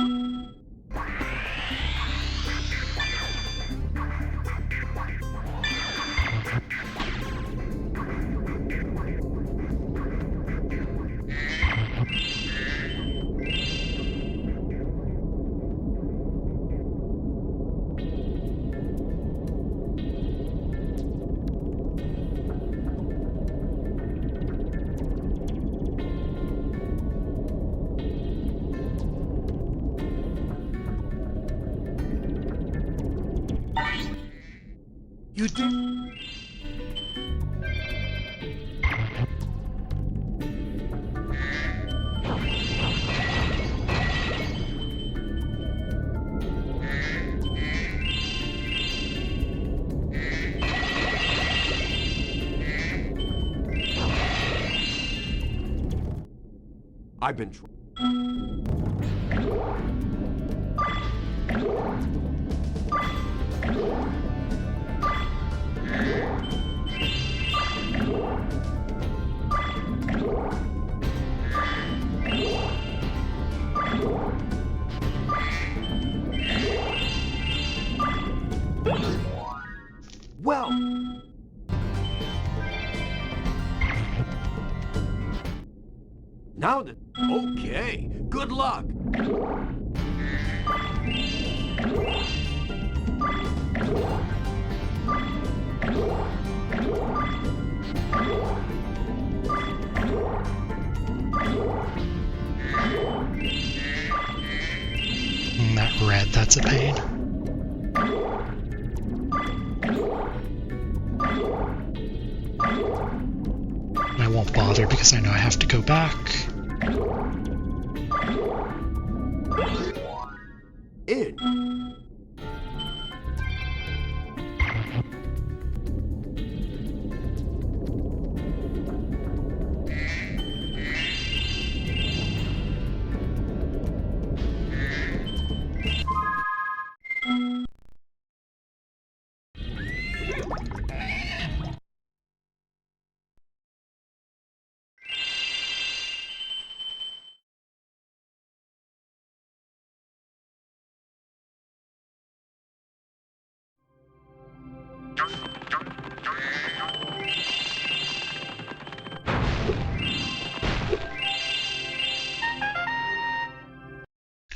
You did? I've been trying. Well, now that... Okay, good luck. That red, that's a pain. I won't bother because I know I have to go back. In.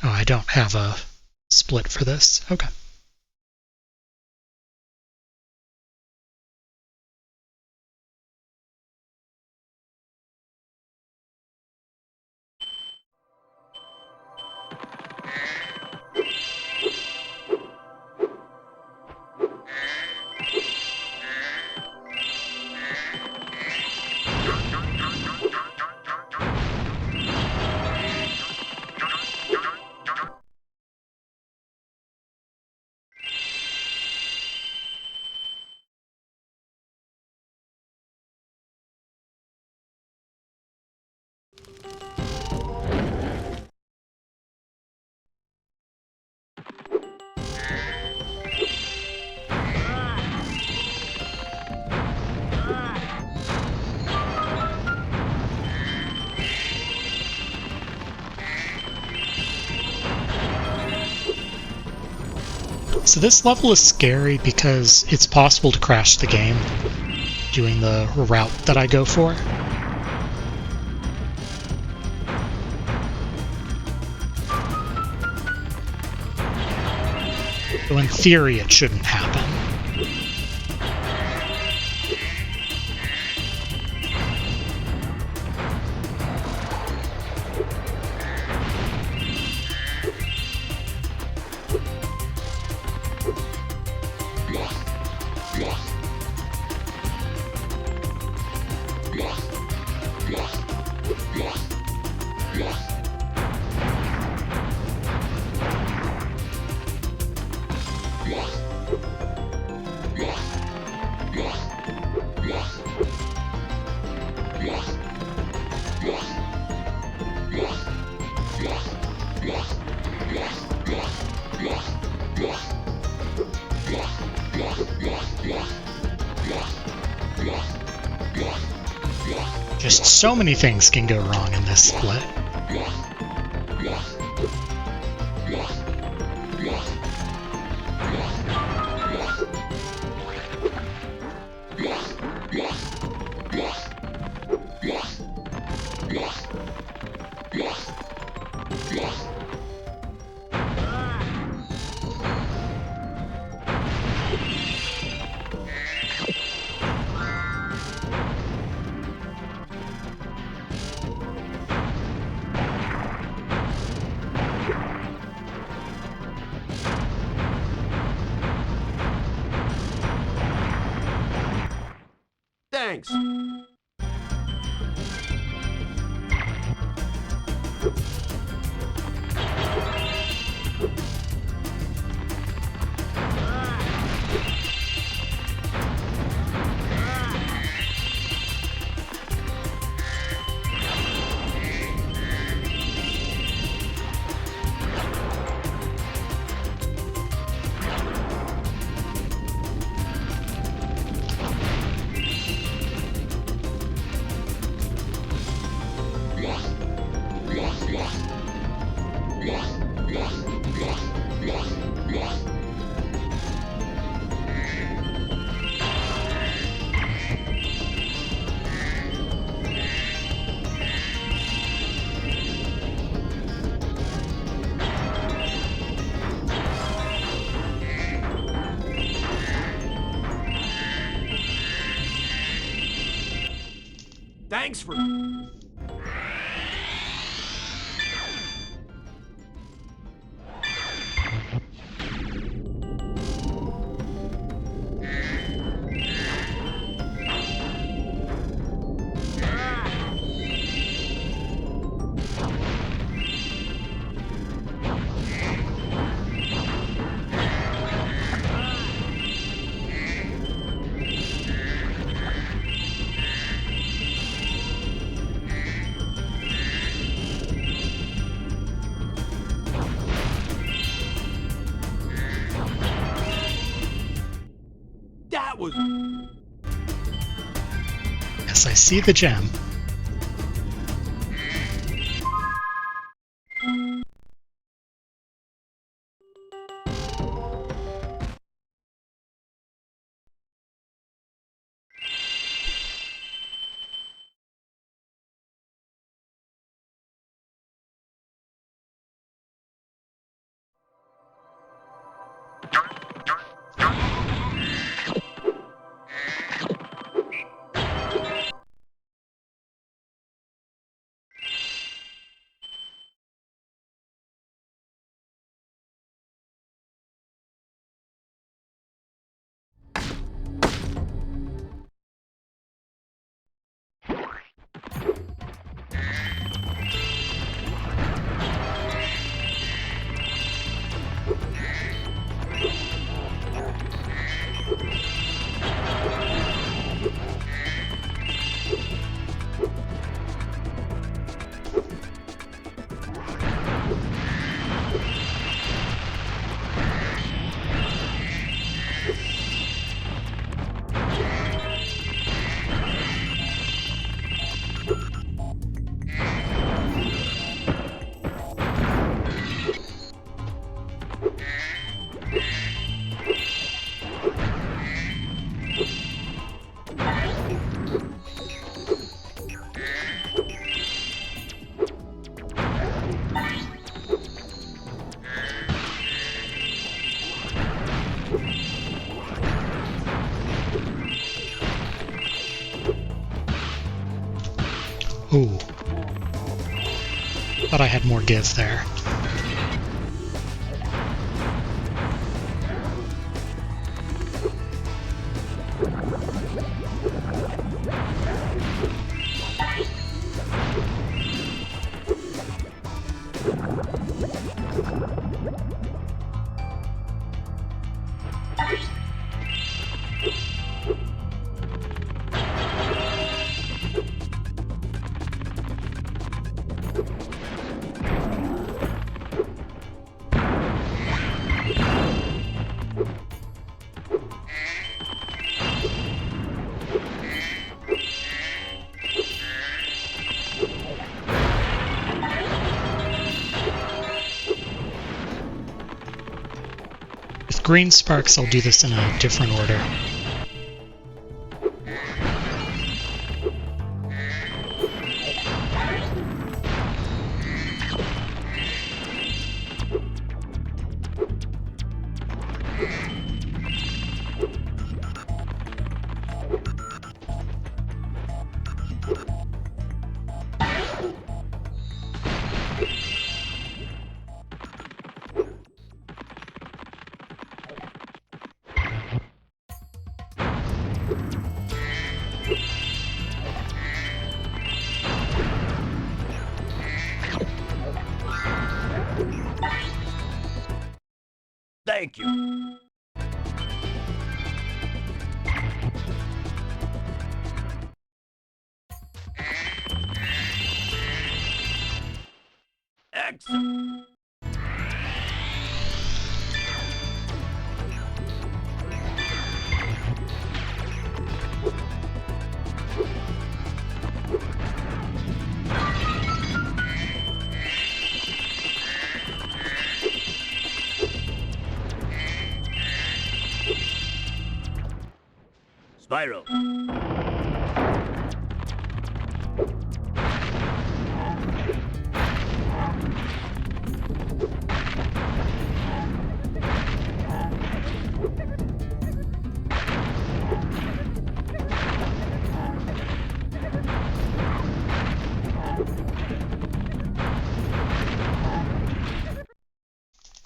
Oh, I don't have a split for this. Okay. So this level is scary because it's possible to crash the game doing the route that I go for. So in theory, it shouldn't happen. Just so many things can go wrong in this split. Thanks. Thanks for... That was... Yes, I see the gem. Ooh. Thought I had more give there. With green sparks, I'll do this in a different order. Thank you. Excellent. Spyro.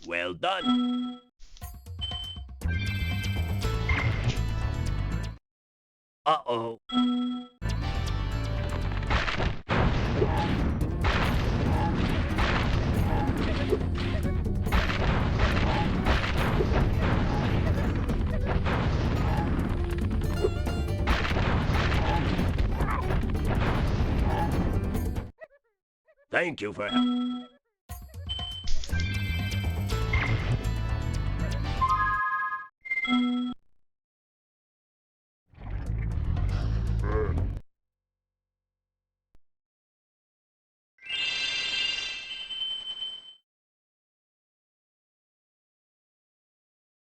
Well done. Uh-oh. Thank you for help.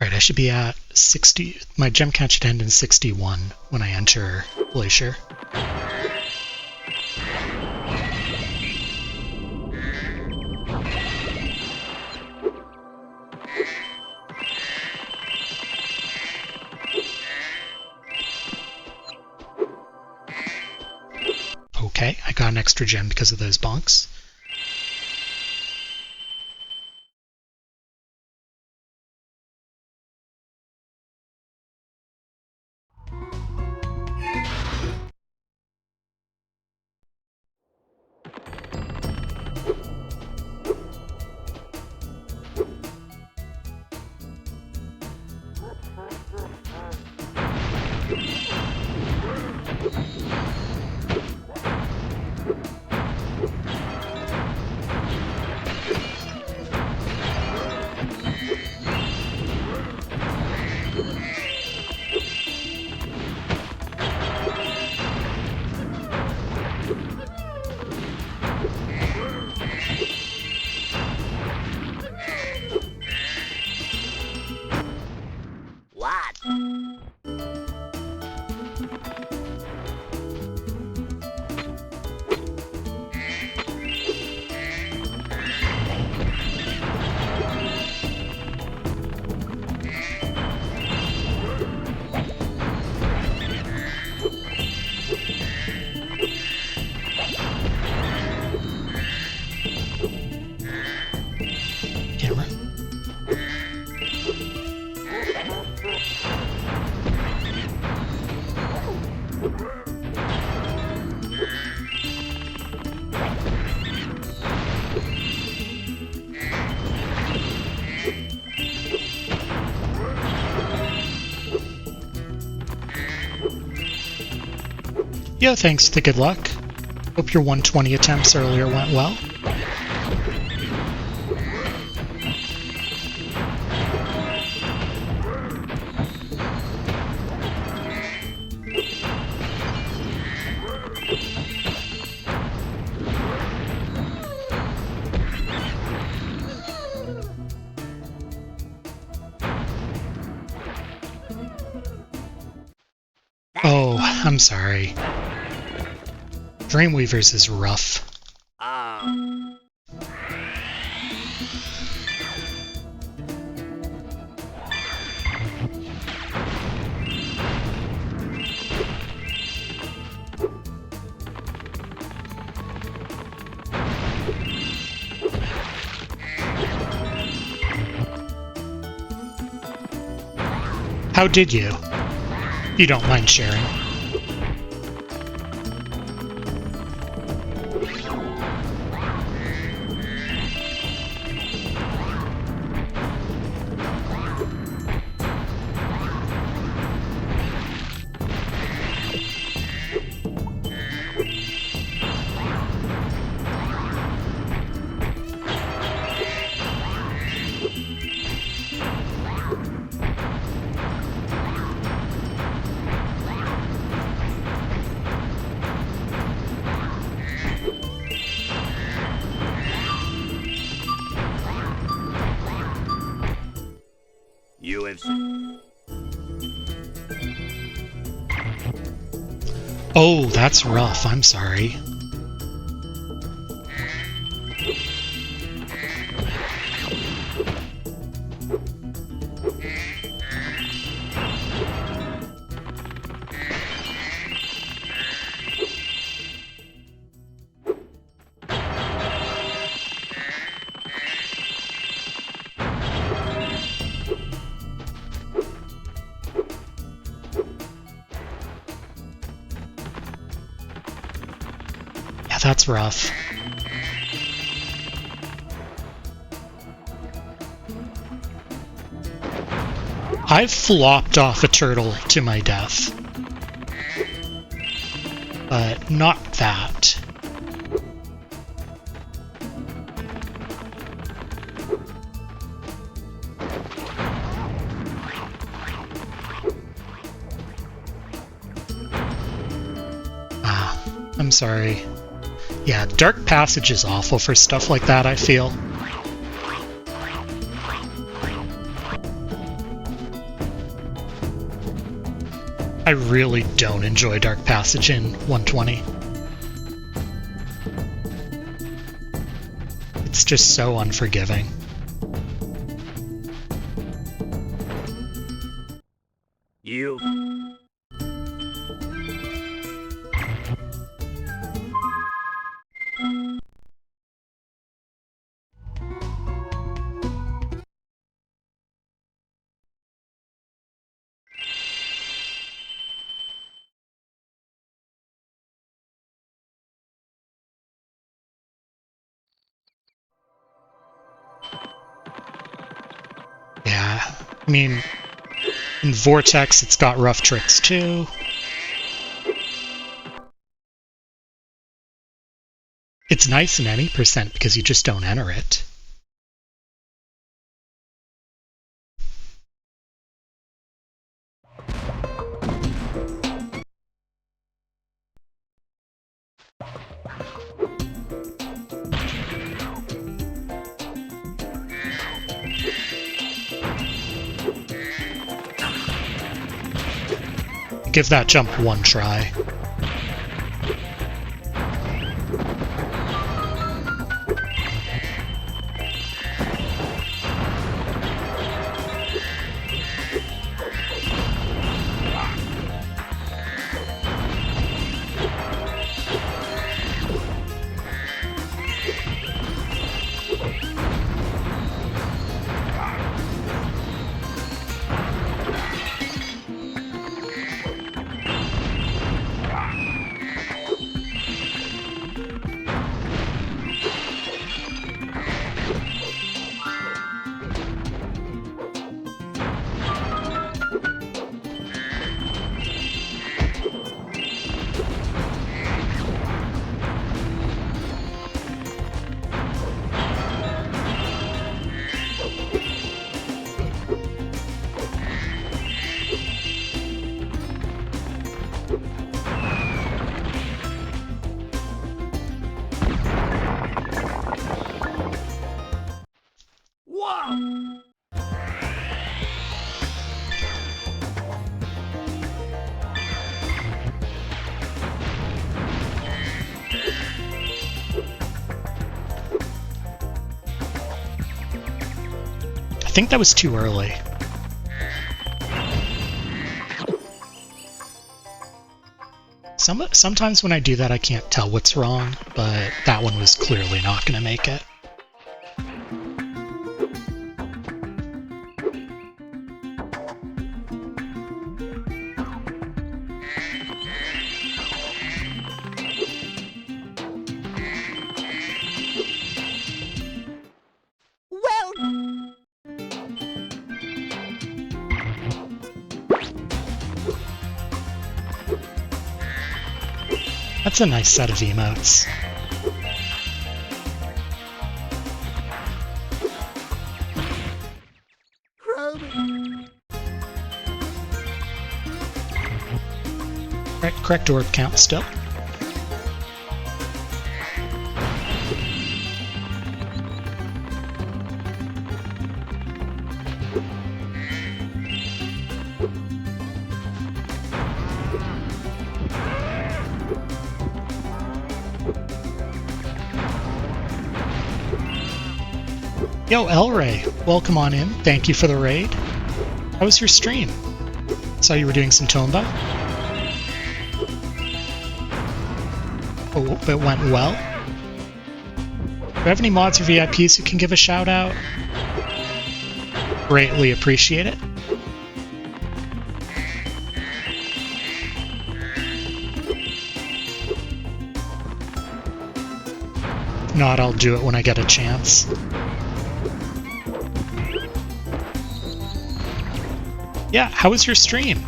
Alright, I should be at 60. My gem count should end in 61 when I enter Glacier. Okay, I got an extra gem because of those bonks. What? Camera. Yo, thanks for the good luck. Hope your 120 attempts earlier went well. Oh, I'm sorry. Dreamweavers is rough. How did you? You don't mind sharing. UFC. Oh, that's rough. I'm sorry. Yeah, that's rough. I've flopped off a turtle to my death. But not that. I'm sorry. Yeah, Dark Passage is awful for stuff like that, I feel. I really don't enjoy Dark Passage in 120. It's just so unforgiving. You. Yeah, I mean, in Vortex it's got rough tricks too. It's nice in any percent because you just don't enter it. Give that jump one try. I think that was too early. Sometimes when I do that I can't tell what's wrong, but that one was clearly not going to make it. That's a nice set of emotes. Right, correct orb count still. Yo, Elray, welcome on in. Thank you for the raid. How was your stream? Saw you were doing some Tomba. Oh, it went well. Do you have any mods or VIPs who can give a shout out? Greatly appreciate it. If not, I'll do it when I get a chance. Yeah, how was your stream?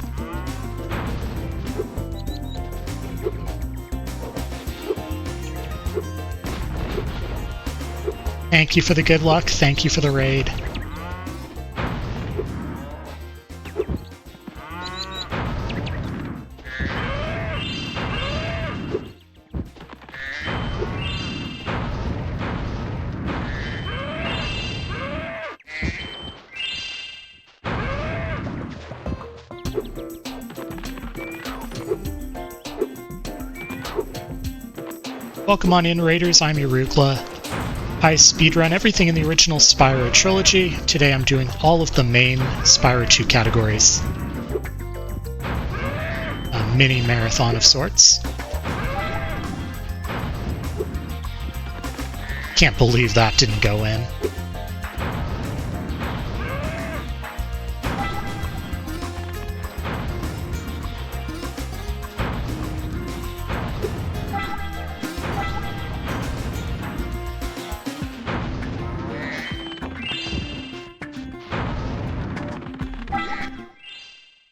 Thank you for the good luck, thank you for the raid. Welcome on in, Raiders. I'm Urugla. I speedrun everything in the original Spyro trilogy. Today I'm doing all of the main Spyro 2 categories. A mini marathon of sorts. Can't believe that didn't go in.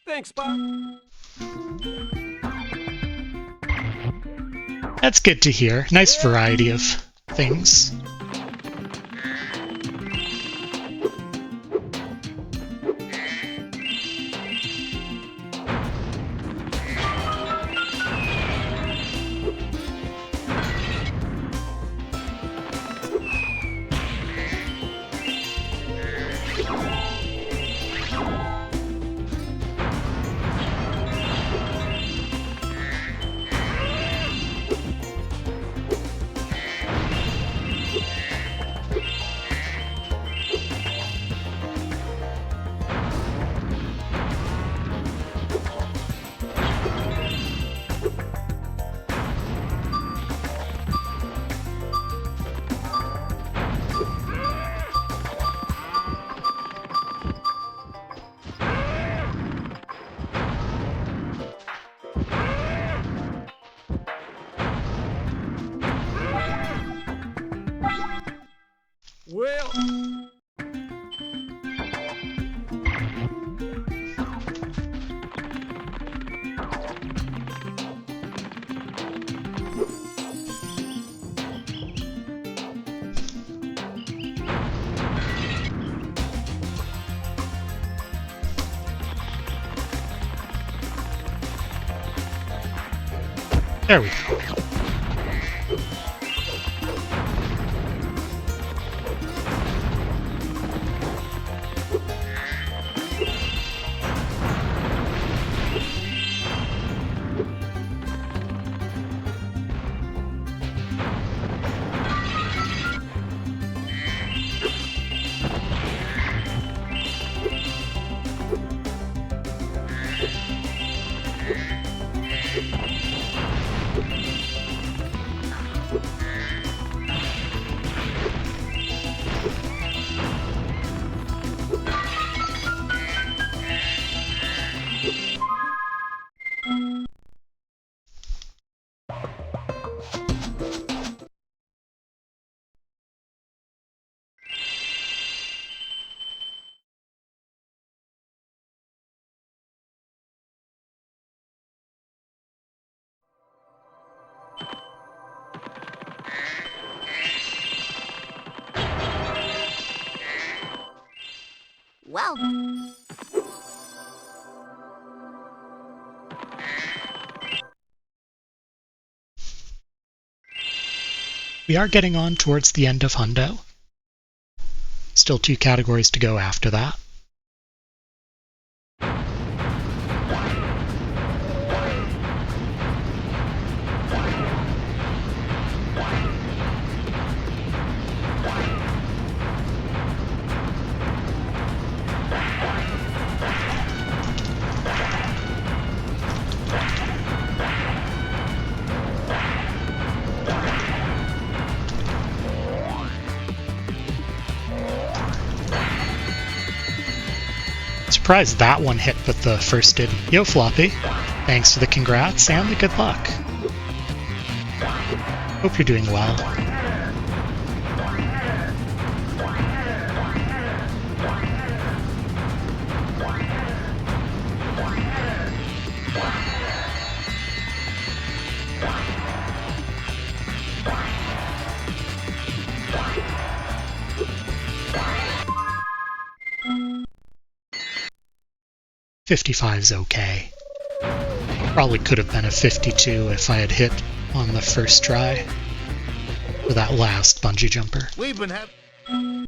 Thanks, Bob. That's good to hear. Nice variety of things. Well, There we go. Well, We are getting on towards the end of Hundo. Still 2 categories to go after that. Surprised that one hit, but the first didn't. Yo, Floppy. Thanks for the congrats and the good luck. Hope you're doing well. .55's okay. Probably could have been a 52 if I had hit on the first try for that last bungee jumper. We've been having...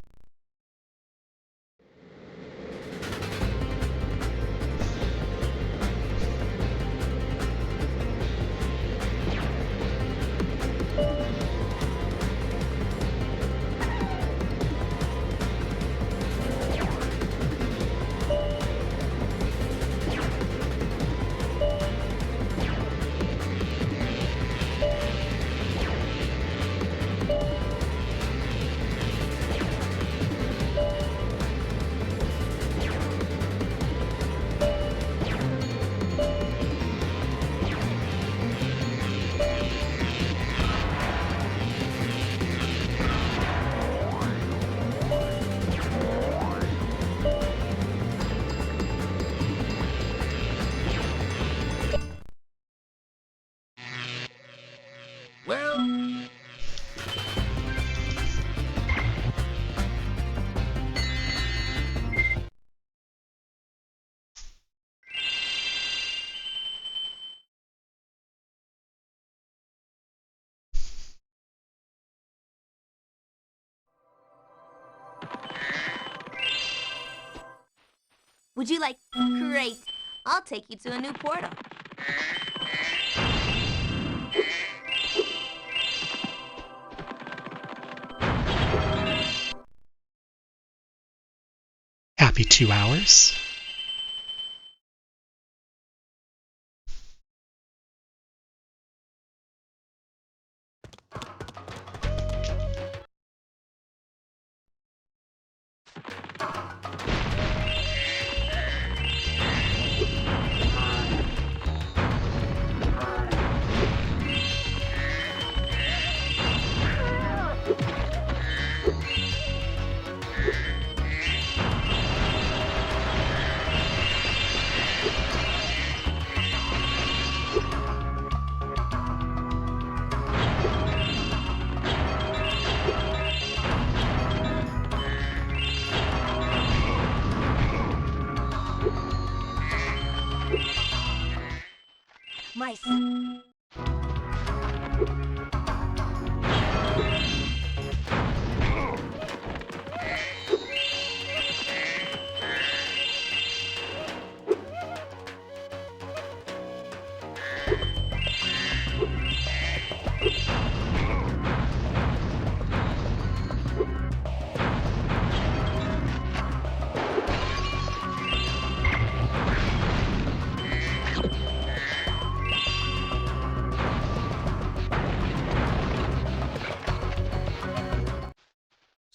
Would you like... Great. I'll take you to a new portal. Happy 2 hours. Mice.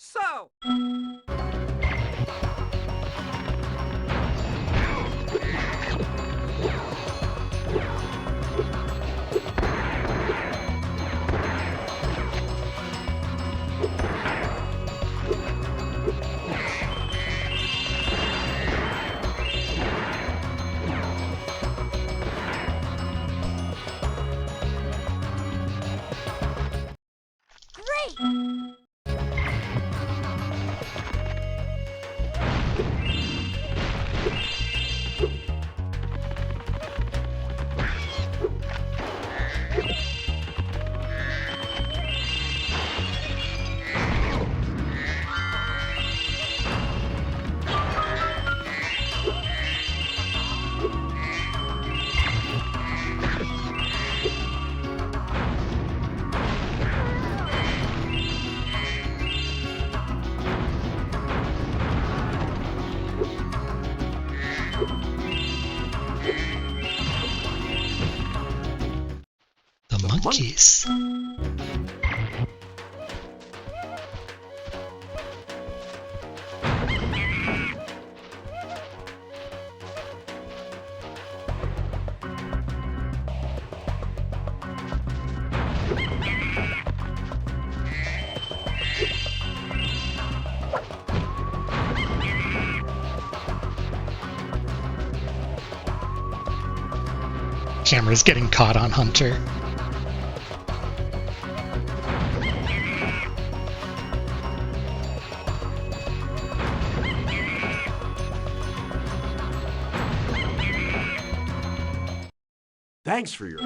So, Great! The monkeys. Camera's getting caught on Hunter. Thanks for your...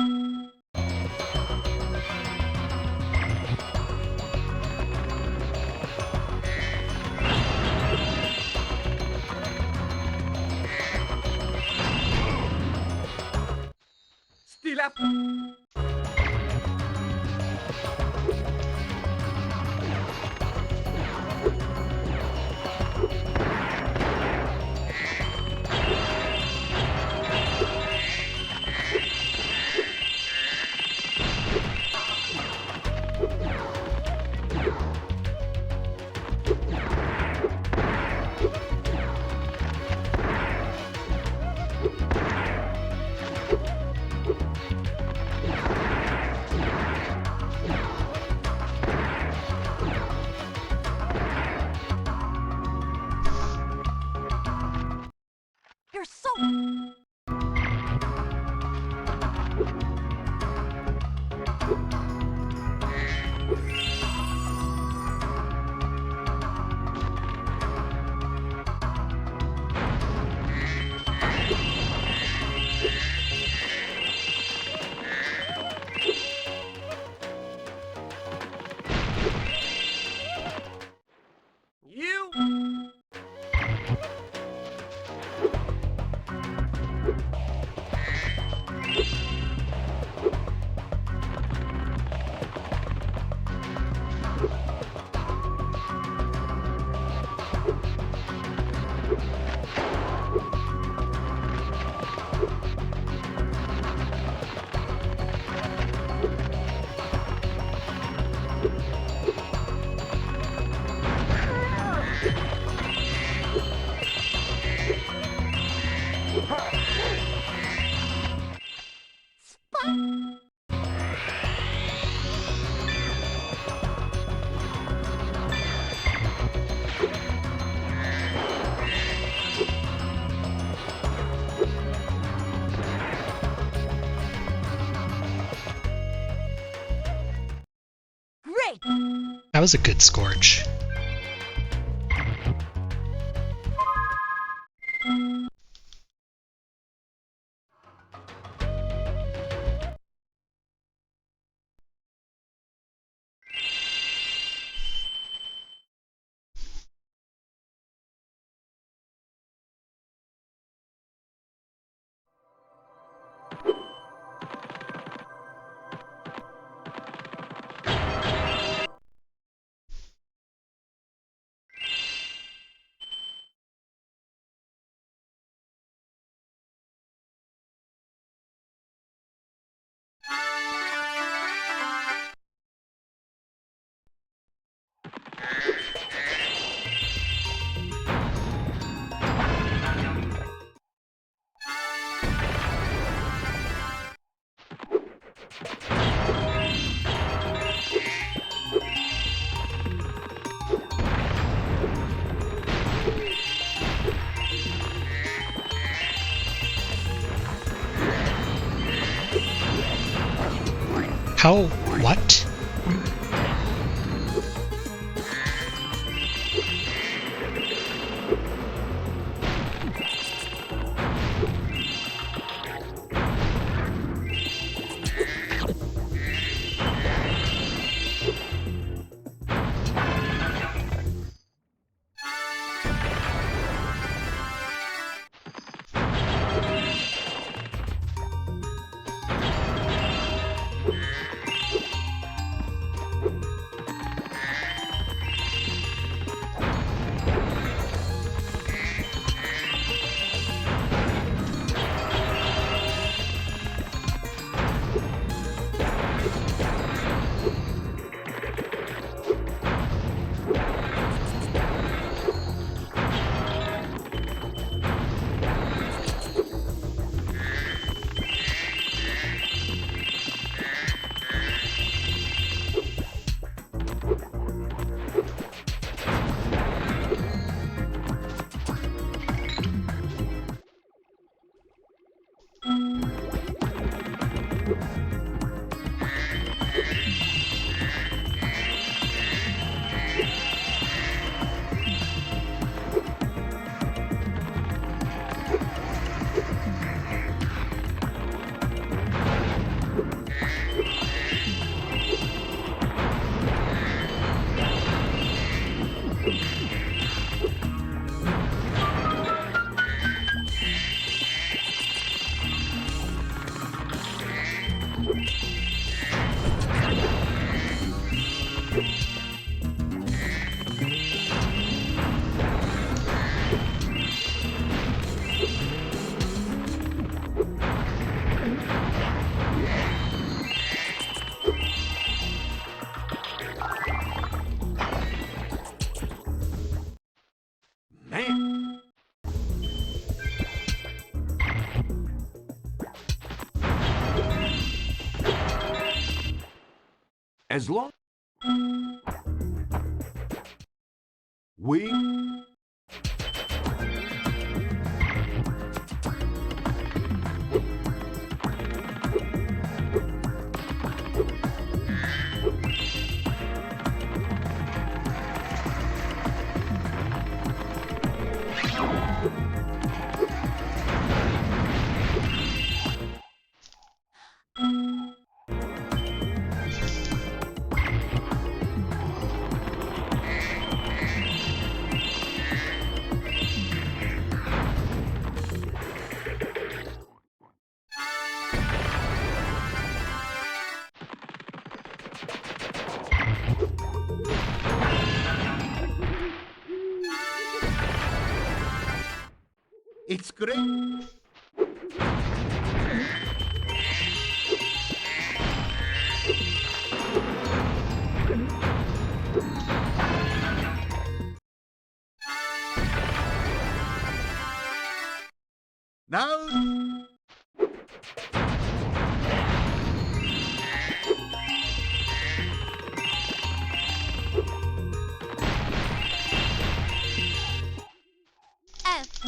still up. You're so... You Great! That was a good Scorch. How? What? Man. As long we It's great. Now... F.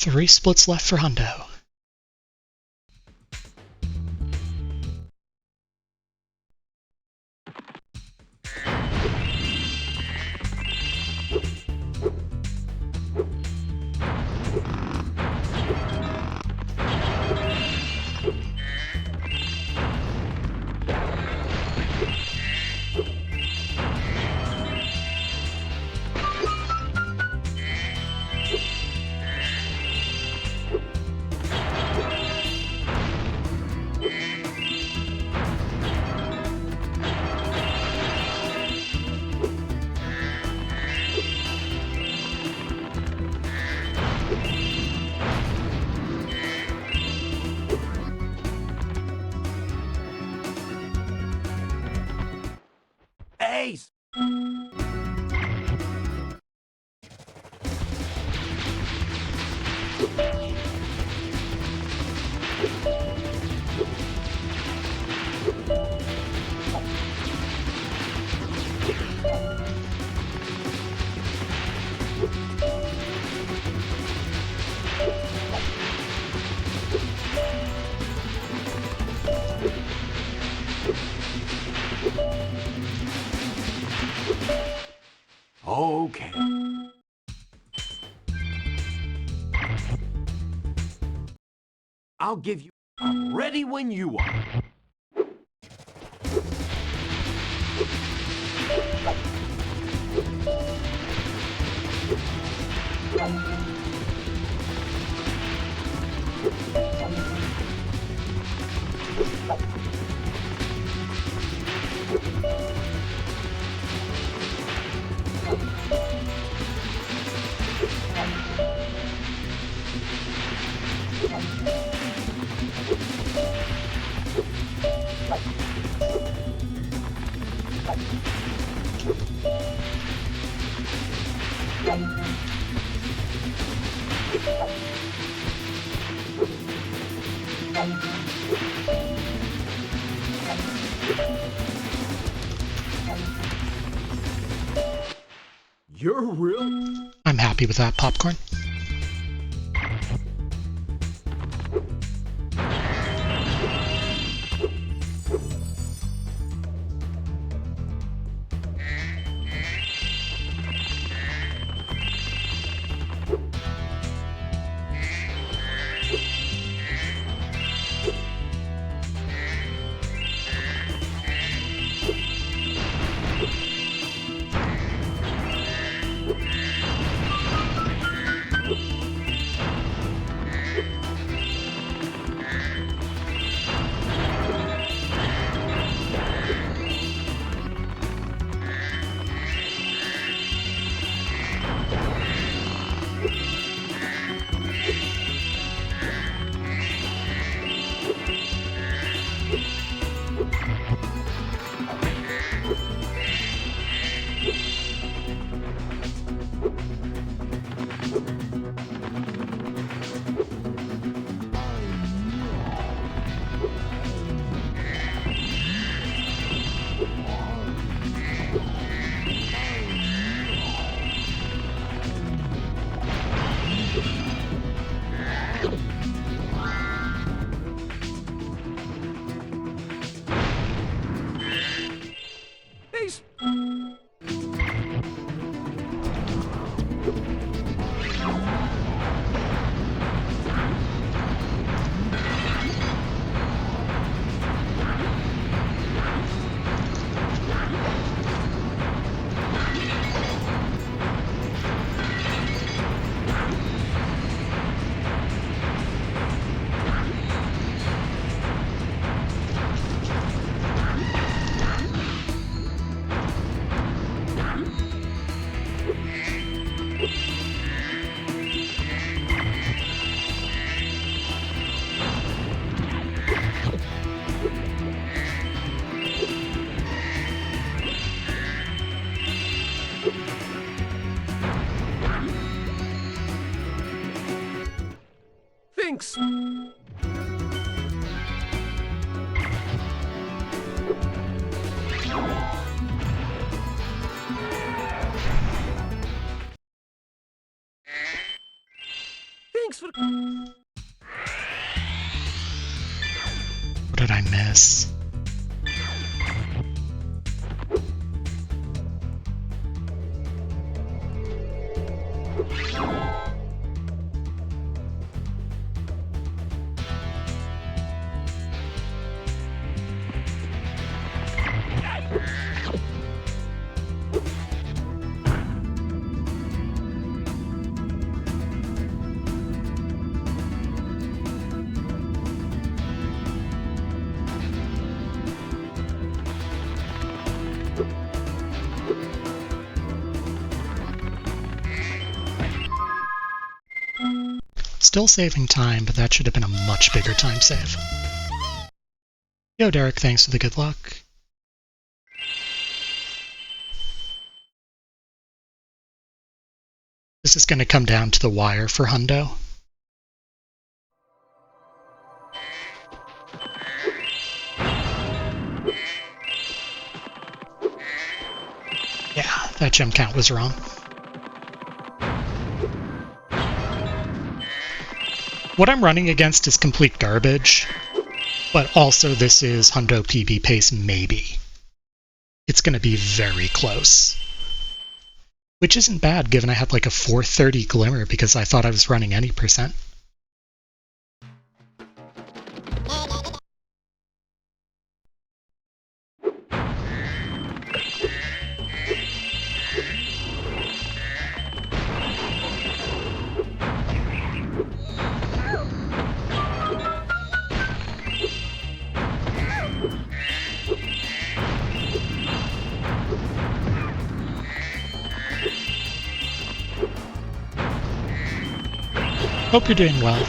Three splits left for Hundo. Ace! Okay. I'll give you... I'm ready when you are. You're real? I'm happy with that popcorn. did I miss? Still saving time, but that should have been a much bigger time save. Yo, Derek, thanks for the good luck. This is going to come down to the wire for Hundo. Yeah, that gem count was wrong. What I'm running against is complete garbage, but also this is Hundo PB pace maybe. It's going to be very close. Which isn't bad given I had like a 430 glimmer because I thought I was running any percent. Hope you're doing well.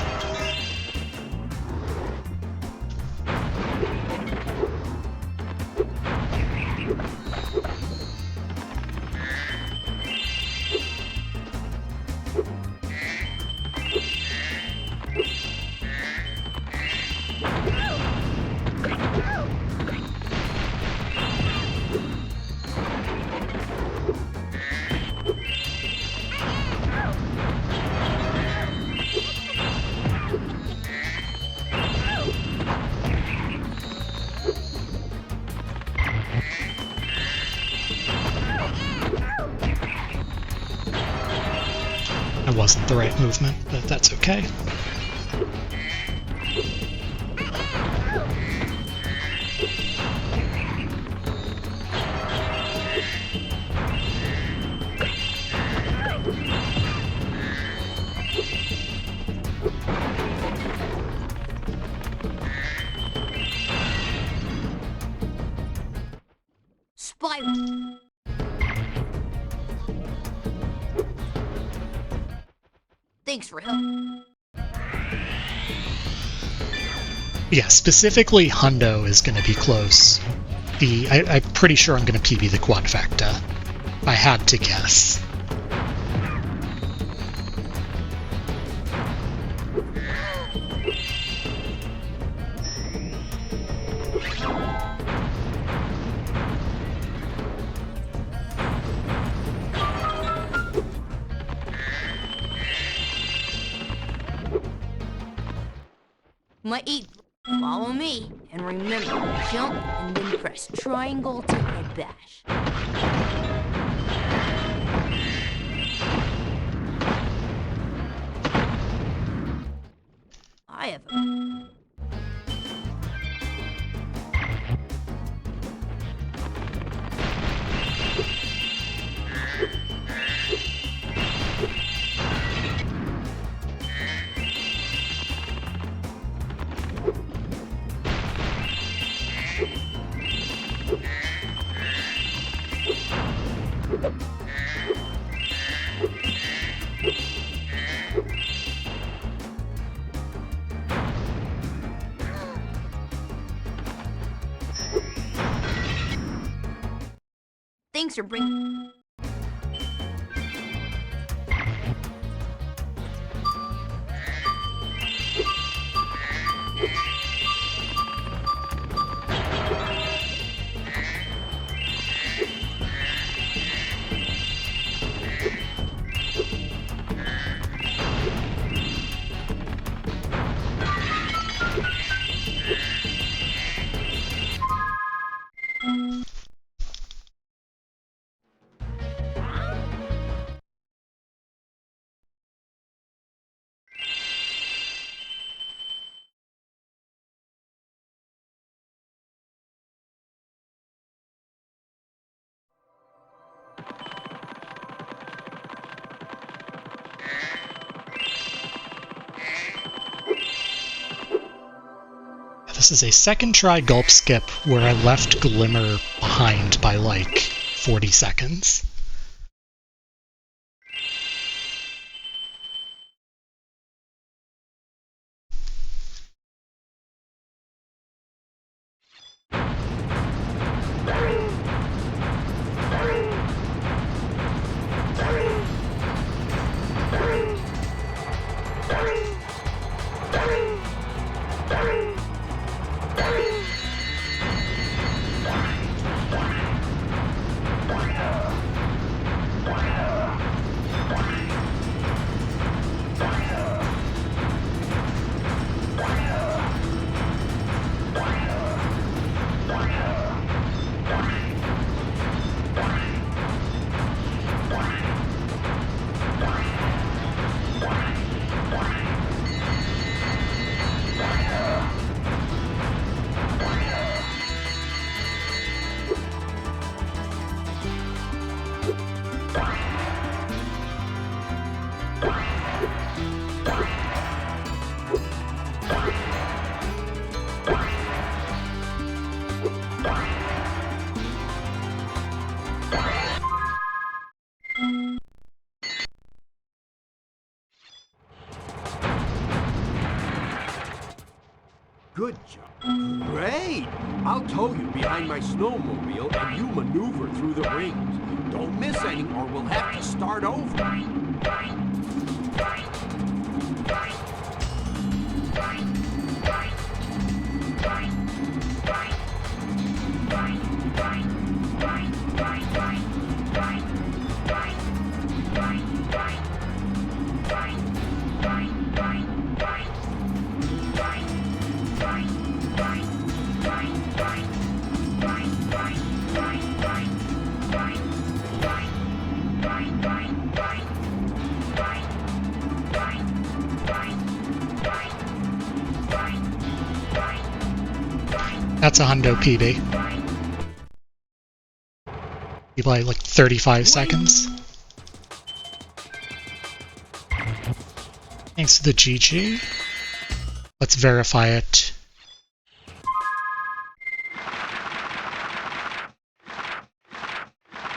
That wasn't the right movement, but that's okay. Spyro. Thanks for help. Yeah, specifically Hundo is going to be close. I'm pretty sure I'm going to PB the quadfecta. If I had to guess. My 8. Follow me, and remember, jump and then press triangle to head bash. I have a... Thanks for bringing... This is a second try gulp skip where I left Glimmer behind by like 40 seconds. Good job. Great! I'll tow you behind my snowmobile and you maneuver through the rings. Don't miss any or we'll have to start over. That's a hundo PB. Be by like 35 seconds. Thanks to the GG. Let's verify it.